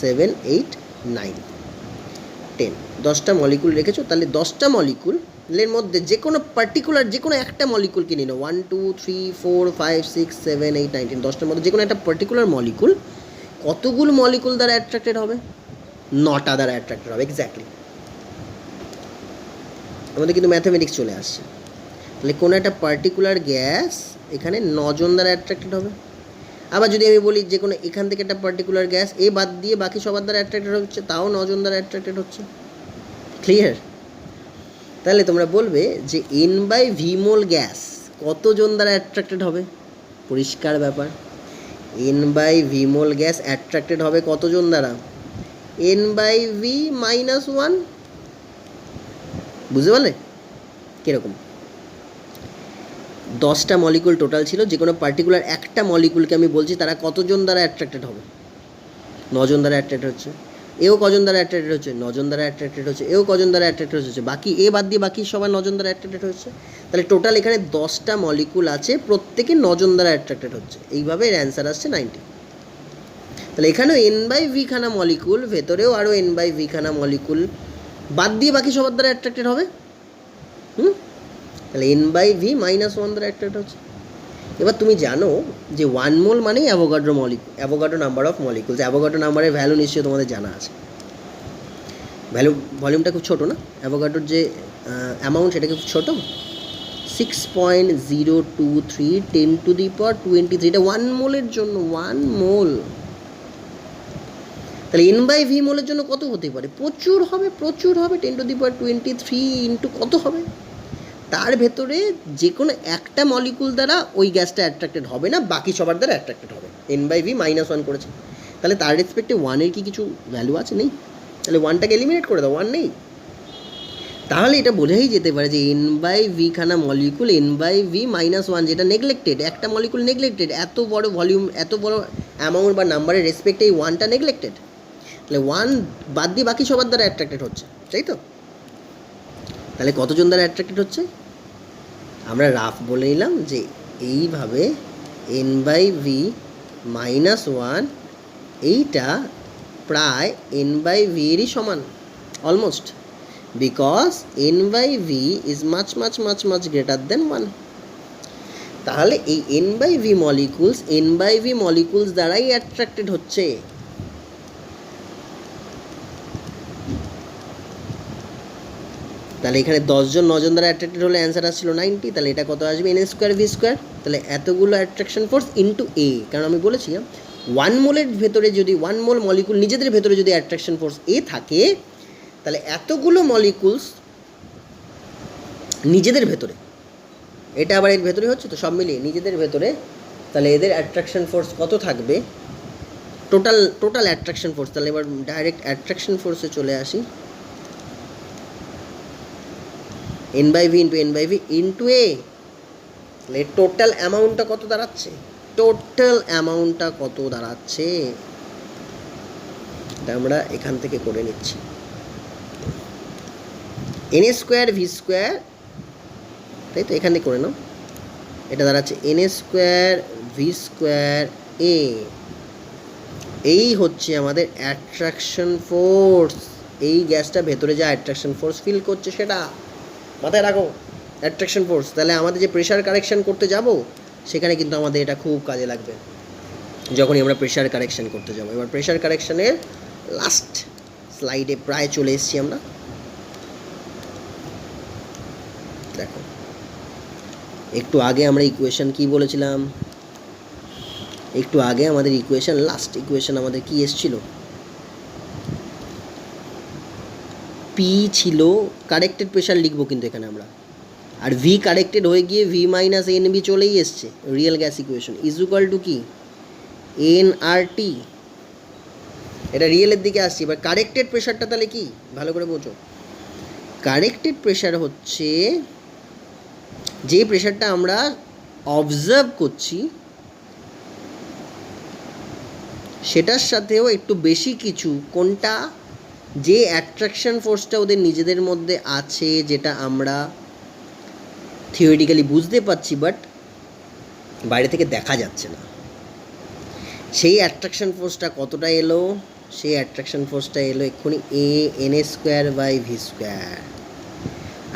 7 8 9 10, 10টা মলিকুল রেখেছো। তাহলে 10টা মলিকুলের মধ্যে যে কোনো পার্টিকুলার যে কোনো একটা মলিকুলকে নিয়ে নাও, 1 2 3 4 5 6 7 8 9 10, 10টার মধ্যে যে কোনো একটা পার্টিকুলার মলিকুল কতগুলো মলিকুল দ্বারা অ্যাট্রাক্টেড হবে? 9টা দ্বারা অ্যাট্রাক্টেড হবে। এক্স্যাক্টলি, আমাদের কিন্তু ম্যাথামেটিক্স চলে আসছে। তাহলে কোনো একটা পার্টিকুলার গ্যাস এখানে 9 জন দ্বারা অ্যাট্রাক্টেড হবে। আবার যদি আমি বলি যে কোনো এখান থেকে একটা পার্টিকুলার গ্যাস এ বাদ দিয়ে বাকি সবার দ্বারা অ্যাট্রাক্টেড হচ্ছে, তাও 9 জন দ্বারা অ্যাট্রাক্টেড হচ্ছে। ক্লিয়ার? তাহলে তোমরা বলবে যে N by V mole gas কতজন দ্বারা অ্যাট্রাক্টেড হবে? পরিষ্কার ব্যাপার, N by V mole gas attracted হবে কতজন দ্বারা? N by V -1। বুঝতে পারলে কীরকম? 10টা মলিকুল টোটাল ছিল, যে কোনো পার্টিকুলার একটা মলিকুলকে আমি বলছি তারা কতজন দ্বারা অ্যাট্রাক্টেড হবে? 9 জন দ্বারা অ্যাট্রাক্টেড হচ্ছে। এও কজন দ্বারা অ্যাট্রাক্টেড হচ্ছে? 9 জন দ্বারা অ্যাট্রাক্টেড হচ্ছে। এও কজন দ্বারা অ্যাট্রাক্টেড হচ্ছে? বাকি এ বাদ দিয়ে বাকি সবাই 9 জন দ্বারা অ্যাট্রাক্টেড হচ্ছে। তাহলে টোটাল এখানে 10টা মলিকুল আছে, প্রত্যেকে 9 জন দ্বারা অ্যাট্রাক্টেড হচ্ছে। এইভাবে এর অ্যান্সার আসছে 90। তাহলে এখানেও এন বাই ভি খানা মলিকুল, ভেতরেও আরও এন বাই ভি খানা মলিকুল বাদ দিয়ে বাকি সবার দ্বারা অ্যাট্রাক্টেড হবে। তাহলে এন বাই ভি -1 দ্বারা অ্যাট্রাক্ট হচ্ছে। এবার তুমি জানো যে 1 মোল মানেই Avogadro number of molecules. Avogadro নাম্বারের ভ্যালু নিশ্চয়ই তোমাদের জানা আছে। ভলিউমটা খুব ছোটো না? অ্যাভোগাড্রোর যে অ্যামাউন্ট সেটা খুব ছোটো, 6.023 10⁻23। এটা 1 মোলের জন্য, 1 মোল। তাহলে এন বাই ভি মোলের জন্য কত হতে পারে? প্রচুর হবে, প্রচুর হবে। 10⁻23 ইন্টু কত হবে? তার ভেতরে যে কোনো একটা মলিকুল দ্বারা ওই গ্যাসটা অ্যাট্রাক্টেড হবে না, বাকি সবার দ্বারা অ্যাট্রাক্টেড হবে। এন বাই ভি -1 করেছে, তাহলে তার রেসপেক্টে 1-এর কি কিছু ভ্যালু আছে? নেই। তাহলে 1টাকে এলিমিনেট করে দাও, 1 নেই। তাহলে এটা বোঝাই যেতে পারে যে এন বাই ভি খানা মলিকুল এন বাই ভি -1, যেটা নেগলেক্টেড, একটা মলিকুল নেগলেক্টেড, এত বড় ভলিউম এত বড় অ্যামাউন্ট বা নাম্বারের রেসপেক্টে এই 1টা নেগলেক্টেড। তাহলে 1 বাদ দিয়ে বাকি সবার দ্বারা অ্যাট্রাক্টেড হচ্ছে, তাই তো? তাহলে কতজন দ্বারা অ্যাট্রাক্টেড হচ্ছে? আমরা রাফ বলে নিলাম যে এইভাবে এন বাই ভি -1 এইটা প্রায় এন বাই ভি এরই সমান, almost, because N by V is much much much much greater than 1। তাহলে এই এন বাই ভি মলিকুলস দ্বারাই অ্যাট্রাক্টেড হচ্ছে। তাহলে এখানে 10 জন 9 জন দ্বারা অ্যাট্রাক্টেড হলে অ্যান্সার আসছিল 90। তাহলে এটা কত আসবে? N square V square. তাহলে এতগুলো অ্যাট্রাকশন ফোর্স ইন্টু এ, কারণ আমি বলেছি 1 মোলের ভেতরে যদি 1 মোল মলিকুল নিজেদের ভেতরে যদি অ্যাট্রাকশন ফোর্স এ থাকে, তাহলে এতগুলো মলিকুলস নিজেদের ভেতরে, এটা আবার এর ভেতরে হচ্ছে তো, সব মিলিয়ে নিজেদের ভেতরে, তাহলে এদের অ্যাট্রাকশন ফোর্স কত থাকবে? Total attraction force. তাহলে এবার ডাইরেক্ট অ্যাট্রাকশন ফোর্সে চলে আসি। এন বাই ভি ইন্টু এ, তাহলে টোটাল অ্যামাউন্টটা কত দাঁড়াচ্ছে? এটা আমরা এখান থেকে করে নিচ্ছি। এন স্কোয়ার ভি স্কোয়ার, তাই তো? এখান থেকে করে নাও। এটা দাঁড়াচ্ছে এন স্কোয়ার ভি স্কোয়ার এ। এই হচ্ছে আমাদের অ্যাট্রাকশন ফোর্স। এই গ্যাসটা ভেতরে যা অ্যাট্রাকশন ফোর্স ফিল করছে সেটা মাথায় রাখো, অ্যাট্রাকশন ফোর্স। তাহলে আমাদের যে প্রেশার কারেকশন করতে যাব, সেখানে কিন্তু আমাদের এটা খুব কাজে লাগবে যখনই আমরা প্রেশার কারেকশন করতে যাব। এবার প্রেশার কারেকশনের লাস্ট স্লাইডে প্রায় চলে এসেছি আমরা। দেখো, একটু আগে আমরা ইকুয়েশন কি বলেছিলাম? একটু আগে আমাদের ইকুয়েশন, লাস্ট ইকুয়েশন আমাদের কি এসেছিল? পি ছিল, কারেক্টেড প্রেশার লিখবো কিন্তু এখানে আমরা আর ভি কারেক্টেড হয়ে গিয়ে ভি মাইনাস এন বি চলেই এসছে, real gas equation is equal two কি এন আর টি। এটা রিয়েলের দিকে আসছি। এবার কারেক্টেড প্রেশারটা তাহলে কি, ভালো করে বোঝো। কারেক্টেড প্রেশার হচ্ছে যে প্রেশারটা আমরা অবজার্ভ করছি সেটার সাথেও একটু বেশি কিছু, কোনটা, যে অ্যাট্রাকশন ফোর্সটা ওদের নিজেদের মধ্যে আছে, যেটা আমরা থিওরিটিক্যালি বুঝতে পারছি বাট বাইরে থেকে দেখা যাচ্ছে না, সেই অ্যাট্রাকশন ফোর্সটা কতটা এলো, সেই অ্যাট্রাকশন ফোর্সটা এলো এক্ষুনি A N A square by V square.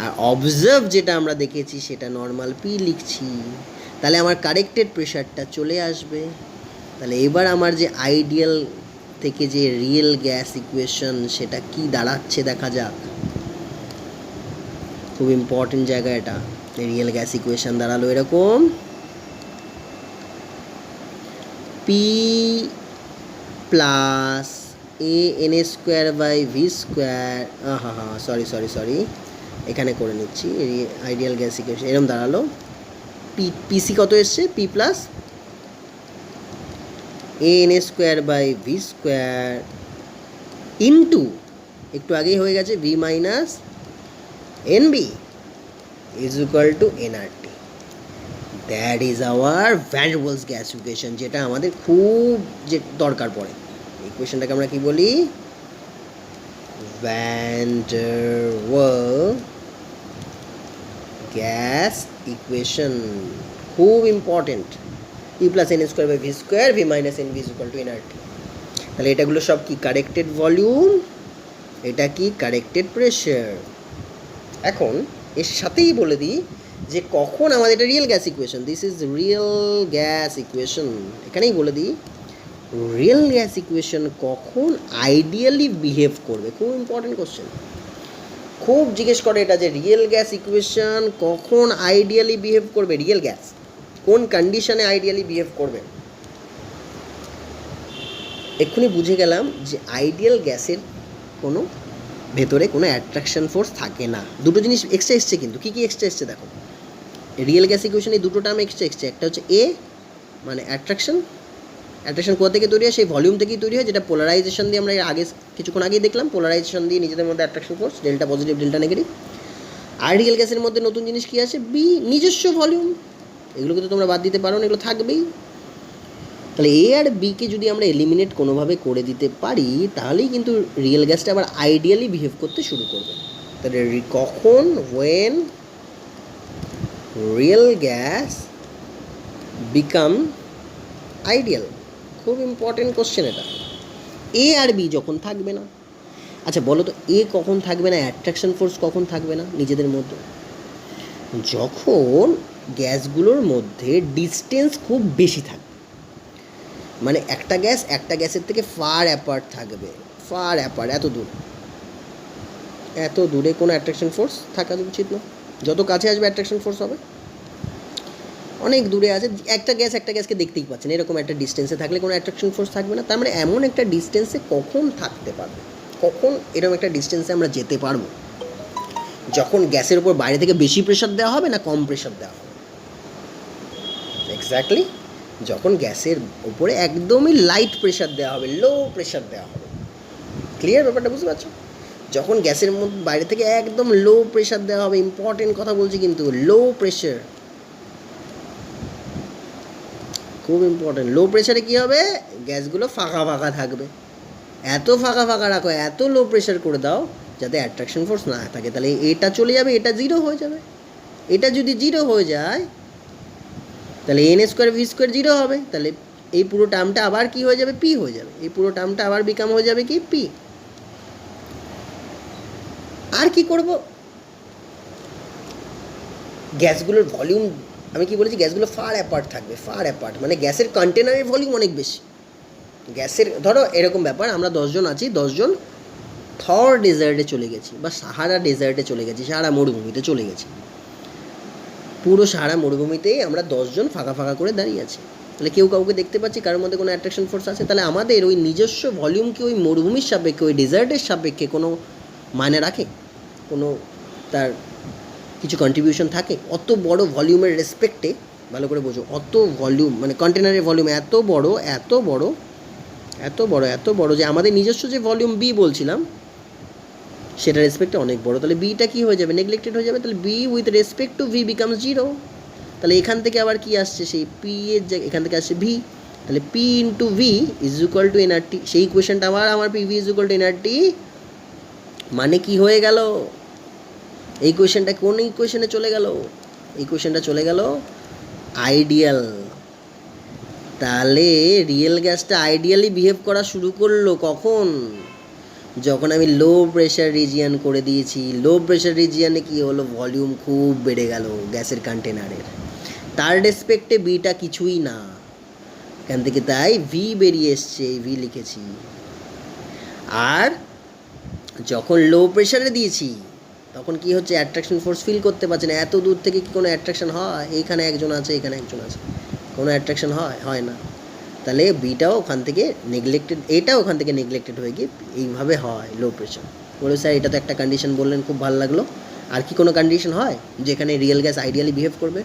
আর অবজার্ভ যেটা আমরা দেখেছি সেটা নর্মাল পি লিখছি, তাহলে আমার কারেক্টেড প্রেশারটা চলে আসবে। তাহলে এবার আমার যে আইডিয়াল থেকে যে রিয়েল গ্যাস ইকুয়েশন সেটা কি দাঁড়াচ্ছে দেখা যাক। খুব ইম্পর্টেন্ট জায়গা এটা। রিয়েল গ্যাস ইকুয়েশন দাঁড়ালো এরকম, P plus A N A square by V square, sorry এখানে করে নিচ্ছি। আইডিয়াল গ্যাস ইকুয়েশন এরকম দাঁড়ালো, পিসি কত এসছে, P plus A N A square by V square into, একটু আগেই হয়ে গেছে, V minus N B is equal to NRT. That is our van der Waals gas equation, যেটা আমাদের খুব যে দরকার পড়ে। ইকুয়েশনটাকে আমরা কি বলি, van der Waals gas equation, খুব important. E plus N square by V square, V minus N V is equal to NRT. তাহলে এটাগুলো সব কি কারেক্টেড ভলিউম, এটা কি কারেক্টেড প্রেশার। এখন এর সাথেই বলে দিই যে কখন আমাদের এটা real gas equation, this is real gas equation. এখানেই বলে দিই রিয়েল গ্যাস ইকুয়েশন কখন আইডিয়ালি বিহেভ করবে, খুব ইম্পর্টেন্ট কোশ্চেন, খুব জিজ্ঞেস করে এটা, যে রিয়েল গ্যাস ইকুয়েশন কখন আইডিয়ালি বিহেভ করবে, রিয়েল গ্যাস কোন কন্ডিশনে আইডিয়ালি বিহেভ করবে। এক্ষুনি বুঝে গেলাম যে আইডিয়াল গ্যাসের কোনো ভেতরে কোনো অ্যাট্রাকশন ফোর্স থাকে না। দুটো জিনিস এক্সট্রা এসছে, কিন্তু কী কী এক্সট্রা এসছে দেখো, রিয়েল গ্যাস ইকুয়েশনে এই দুটো টার্ম এক্সট্রা এসছে। একটা হচ্ছে এ মানে অ্যাট্রাকশন কোথা থেকে তৈরি হয়, সেই ভলিউম থেকেই তৈরি হয়, যেটা পোলারাইজেশন দিয়ে আমরা আগে কিছুক্ষণ আগেই দেখলাম, পোলারাইজেশন দিয়ে নিজেদের মধ্যে attraction force, delta positive delta negative. আর রিয়েল গ্যাসের মধ্যে নতুন জিনিস কী আছে, বি নিজস্ব ভলিউম, এগুলোকে তো তোমরা বাদ দিতে পারো না, এগুলো থাকবেই। তাহলে এ আর বিকে যদি আমরা এলিমিনেট কোনোভাবে করে দিতে পারি তাহলেই কিন্তু রিয়েল গ্যাসটা আবার আইডিয়ালি বিহেভ করতে শুরু করবে। তাহলে কখন, when real gas become ideal, খুব ইম্পর্টেন্ট কোশ্চেন এটা। এ আর বি যখন থাকবে না, আচ্ছা বলো তো এ কখন থাকবে না, অ্যাট্রাকশন ফোর্স কখন থাকবে না নিজেদের মধ্যে, যখন গ্যাসগুলোর মধ্যে ডিস্টেন্স খুব বেশি থাকবে, মানে একটা গ্যাস একটা গ্যাসের থেকে ফার অ্যাপার্ট থাকবে, ফার অ্যাপার্ট, এত দূরে কোনো অ্যাট্রাকশন ফোর্স থাকা উচিত না। যত কাছে আসবে অ্যাট্রাকশন ফোর্স হবে, অনেক দূরে আছে একটা গ্যাসকে দেখতেই পাচ্ছেন, এরকম একটা ডিস্টেন্সে থাকলে কোনো অ্যাট্রাকশন ফোর্স থাকবে না। তার মানে এমন একটা ডিস্টেন্সে কখন থাকতে পারবে, কখন এরকম একটা ডিস্টেন্সে আমরা যেতে পারবো, যখন গ্যাসের উপর বাইরে থেকে বেশি প্রেশার দেওয়া হবে না কম প্রেশার দেওয়া হবে। এক্স্যাক্টলি যখন গ্যাসের উপরে একদমই লাইট প্রেশার দেওয়া হবে, লো প্রেশার দেওয়া হবে। ক্লিয়ার ব্যাপারটা বুঝতে পারছো, যখন গ্যাসের মধ্যে বাইরে থেকে একদম লো প্রেশার দেওয়া হবে, ইম্পর্টেন্ট কথা বলছি কিন্তু, লো প্রেশার, খুব ইম্পর্টেন্ট। লো প্রেশারে কী হবে, গ্যাসগুলো ফাঁকা ফাঁকা থাকবে, এত ফাঁকা ফাঁকা রাখো, এত লো প্রেশার করে দাও যাতে অ্যাট্রাকশন ফোর্স না থাকে, তাহলে এটা চলে যাবে, এটা জিরো হয়ে যাবে। এটা যদি জিরো হয়ে যায় তাহলে N square V square zero হবে, তাহলে এই পুরো টার্মটা আবার কি হয়ে যাবে, পি হয়ে যাবে, এই পুরো টার্মটা আবার বিকাম হয়ে যাবে কি পি। আর কি করব, গ্যাসগুলোর ভলিউম, আমি কি বলেছি, গ্যাসগুলো ফার অ্যাপার্ট থাকবে, ফার অ্যাপার্ট মানে গ্যাসের কন্টেনারের ভলিউম অনেক বেশি। গ্যাসের ধরো এরকম ব্যাপার, আমরা 10 জন আছি, 10 জন থর ডেজার্টে চলে গেছি বা সাহারা ডেজার্টে চলে গেছি, সাহারা মরুভূমিতে চলে গেছি, পুরো সাহারা মরুভূমিতেই আমরা 10 জন ফাঁকা ফাঁকা করে দাঁড়িয়ে আছি। তাহলে কেউ কাউকে দেখতে পাচ্ছি, কারোর মধ্যে কোনো অ্যাট্রাকশন ফোর্স আছে, তাহলে আমাদের ওই নিজস্ব ভলিউম কি ওই মরুভূমির সাপেক্ষে, ওই ডেজার্টের সাপেক্ষে কোনো মানে রাখে, কোনো তার কিছু কন্ট্রিবিউশন থাকে? অত বড় ভলিউমের রেসপেক্টে, ভালো করে বোঝো, অত ভলিউম মানে কন্টেনারের ভলিউম এত বড় এত বড় এত বড় এত বড় যে আমাদের নিজস্ব যে ভলিউম বি বলছিলাম সেটা রেসপেক্টে অনেক বড়, তাহলে বিটা কী হয়ে যাবে? নেগলেক্টেড হয়ে যাবে। তাহলে B with respect to V becomes zero. তাহলে এখান থেকে আবার কি আসছে? সেই পি এর জায়গায় এখান থেকে আসছে ভি, তাহলে P into V is equal to nRT. সেই ইকুয়েশনটা আবার আমার P V is equal to nRT, মানে কি হয়ে গেল? এই কোয়েশনটা কোন ইকুয়েশনে চলে গেল? এই কোয়েশনটা চলে গেল আইডিয়াল। তাহলে রিয়েল গ্যাসটা আইডিয়ালি বিহেভ করা শুরু করলো কখন? যখন আমি লো প্রেশার রিজিয়ান করে দিয়েছি। লো প্রেশার রিজিয়ানে কি হলো? ভলিউম খুব বেড়ে গেল গ্যাসের কন্টেনারের, তার রেসপেক্টে বিটা কিছুই না, এখান থেকে তাই ভি বেরিয়ে এসছে, ভি লিখেছি। আর যখন লো প্রেশারে দিয়েছি তখন কি হচ্ছে? অ্যাট্রাকশন ফোর্স ফিল করতে পারছে না। এত দূর থেকে কি কোনো অ্যাট্রাকশন হয়? এইখানে একজন আছে, এখানে একজন আছে, কোনো অ্যাট্রাকশন হয় না। তাহলে বিটাও ওখান থেকে নেগলেক্টেড, এটাও ওখান থেকে নেগলেক্টেড হয়ে গিয়ে এইভাবে হয় লো প্রেশার। বলে স্যার এটা তো একটা কন্ডিশন বললেন, খুব ভালো লাগলো, আর কি কোনো কন্ডিশন হয় যেখানে রিয়েল গ্যাস আইডিয়ালি বিহেভ করবে?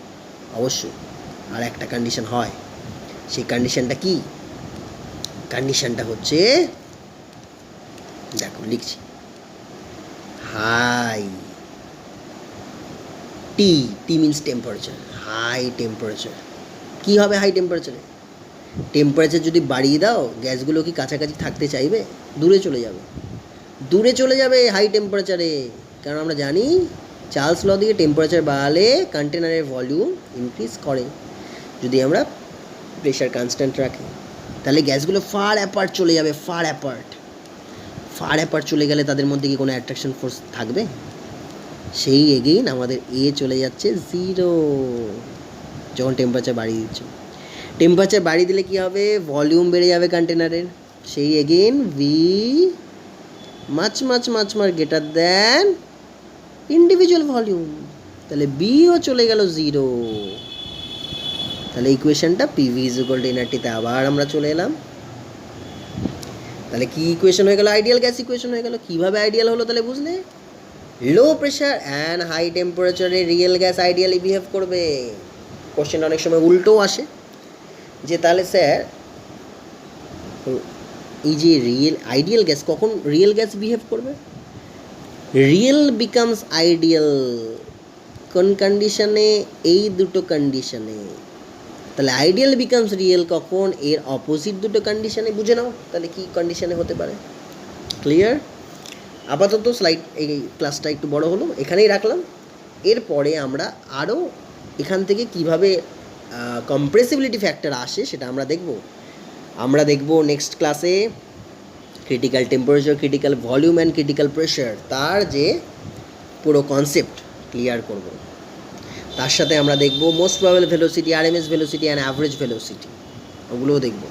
অবশ্যই আর একটা কন্ডিশন হয়। সেই কন্ডিশনটা কি? কন্ডিশনটা হচ্ছে, দেখো লিখছি, হাই টি, টি মিনস টেম্পারেচার, হাই টেম্পারেচার। কী হবে হাই টেম্পারেচারে? টেম্পারেচার যদি বাড়িয়ে দাও গ্যাসগুলো কি কাছাকাছি থাকতে চাইবে? দূরে চলে যাবে, দূরে চলে যাবে হাই টেম্পারেচারে। কারণ আমরা জানি চার্লস ল দিয়ে টেম্পারেচার বাড়ালে কন্টেনারের ভলিউম ইনক্রিজ করে যদি আমরা প্রেশার কনস্ট্যান্ট রাখি। তাহলে গ্যাসগুলো ফার অ্যাপার্ট চলে যাবে, ফার অ্যাপার্ট। ফার অ্যাপার্ট চলে গেলে তাদের মধ্যে কি কোনো অ্যাট্রাকশন ফোর্স থাকবে? সেই এগেইন আমাদের এ চলে যাচ্ছে জিরো যখন টেম্পারেচার বাড়িয়ে দিচ্ছ। টেম্পারেচার বাড়িয়ে দিলে কী হবে? ভলিউম বেড়ে যাবে কন্টেনারের, সেই এগেইন ভি মাছ গ্রেটার দ্যান ইন্ডিভিজুয়াল ভলিউম, তাহলে বিও চলে গেল জিরো। তাহলে ইকুয়েশনটা পিভি ইজ ইকুয়াল টু এনআরটিতে আবার আমরা চলে এলাম। তাহলে কি ইকুয়েশন হয়ে গেল? আইডিয়াল গ্যাস ইকুয়েশন হয়ে গেল। কীভাবে আইডিয়াল হলো তাহলে বুঝলে? লো প্রেশার অ্যান্ড হাই টেম্পারেচারে রিয়েল গ্যাস আইডিয়ালি বিহেভ করবে। কোশ্চেনটা অনেক সময় উল্টোও আসে যে তাহলে স্যার এই যে আইডিয়াল গ্যাস কখন রিয়েল গ্যাস বিহেভ করবে? রিয়েল বিকামস আইডিয়াল কোন কন্ডিশনে? এই দুটো কন্ডিশনে। তাহলে আইডিয়াল বিকামস রিয়েল কখন? এর অপোজিট দুটো কন্ডিশনে। বুঝে নাও তাহলে কী কন্ডিশনে হতে পারে। ক্লিয়ার? আপাতত স্লাইড, এই ক্লাসটা একটু বড় হলো, এখানেই রাখলাম। এরপরে আমরা আরও এখান থেকে কীভাবে কম্প্রেসিবিলিটি ফ্যাক্টর আসে সেটা আমরা দেখব নেক্সট ক্লাসে। Critical temperature, critical volume and critical pressure, তার যে পুরো কনসেপ্ট ক্লিয়ার করব। তার সাথে আমরা দেখব most probable velocity, RMS velocity and average velocity, ওগুলোও দেখব।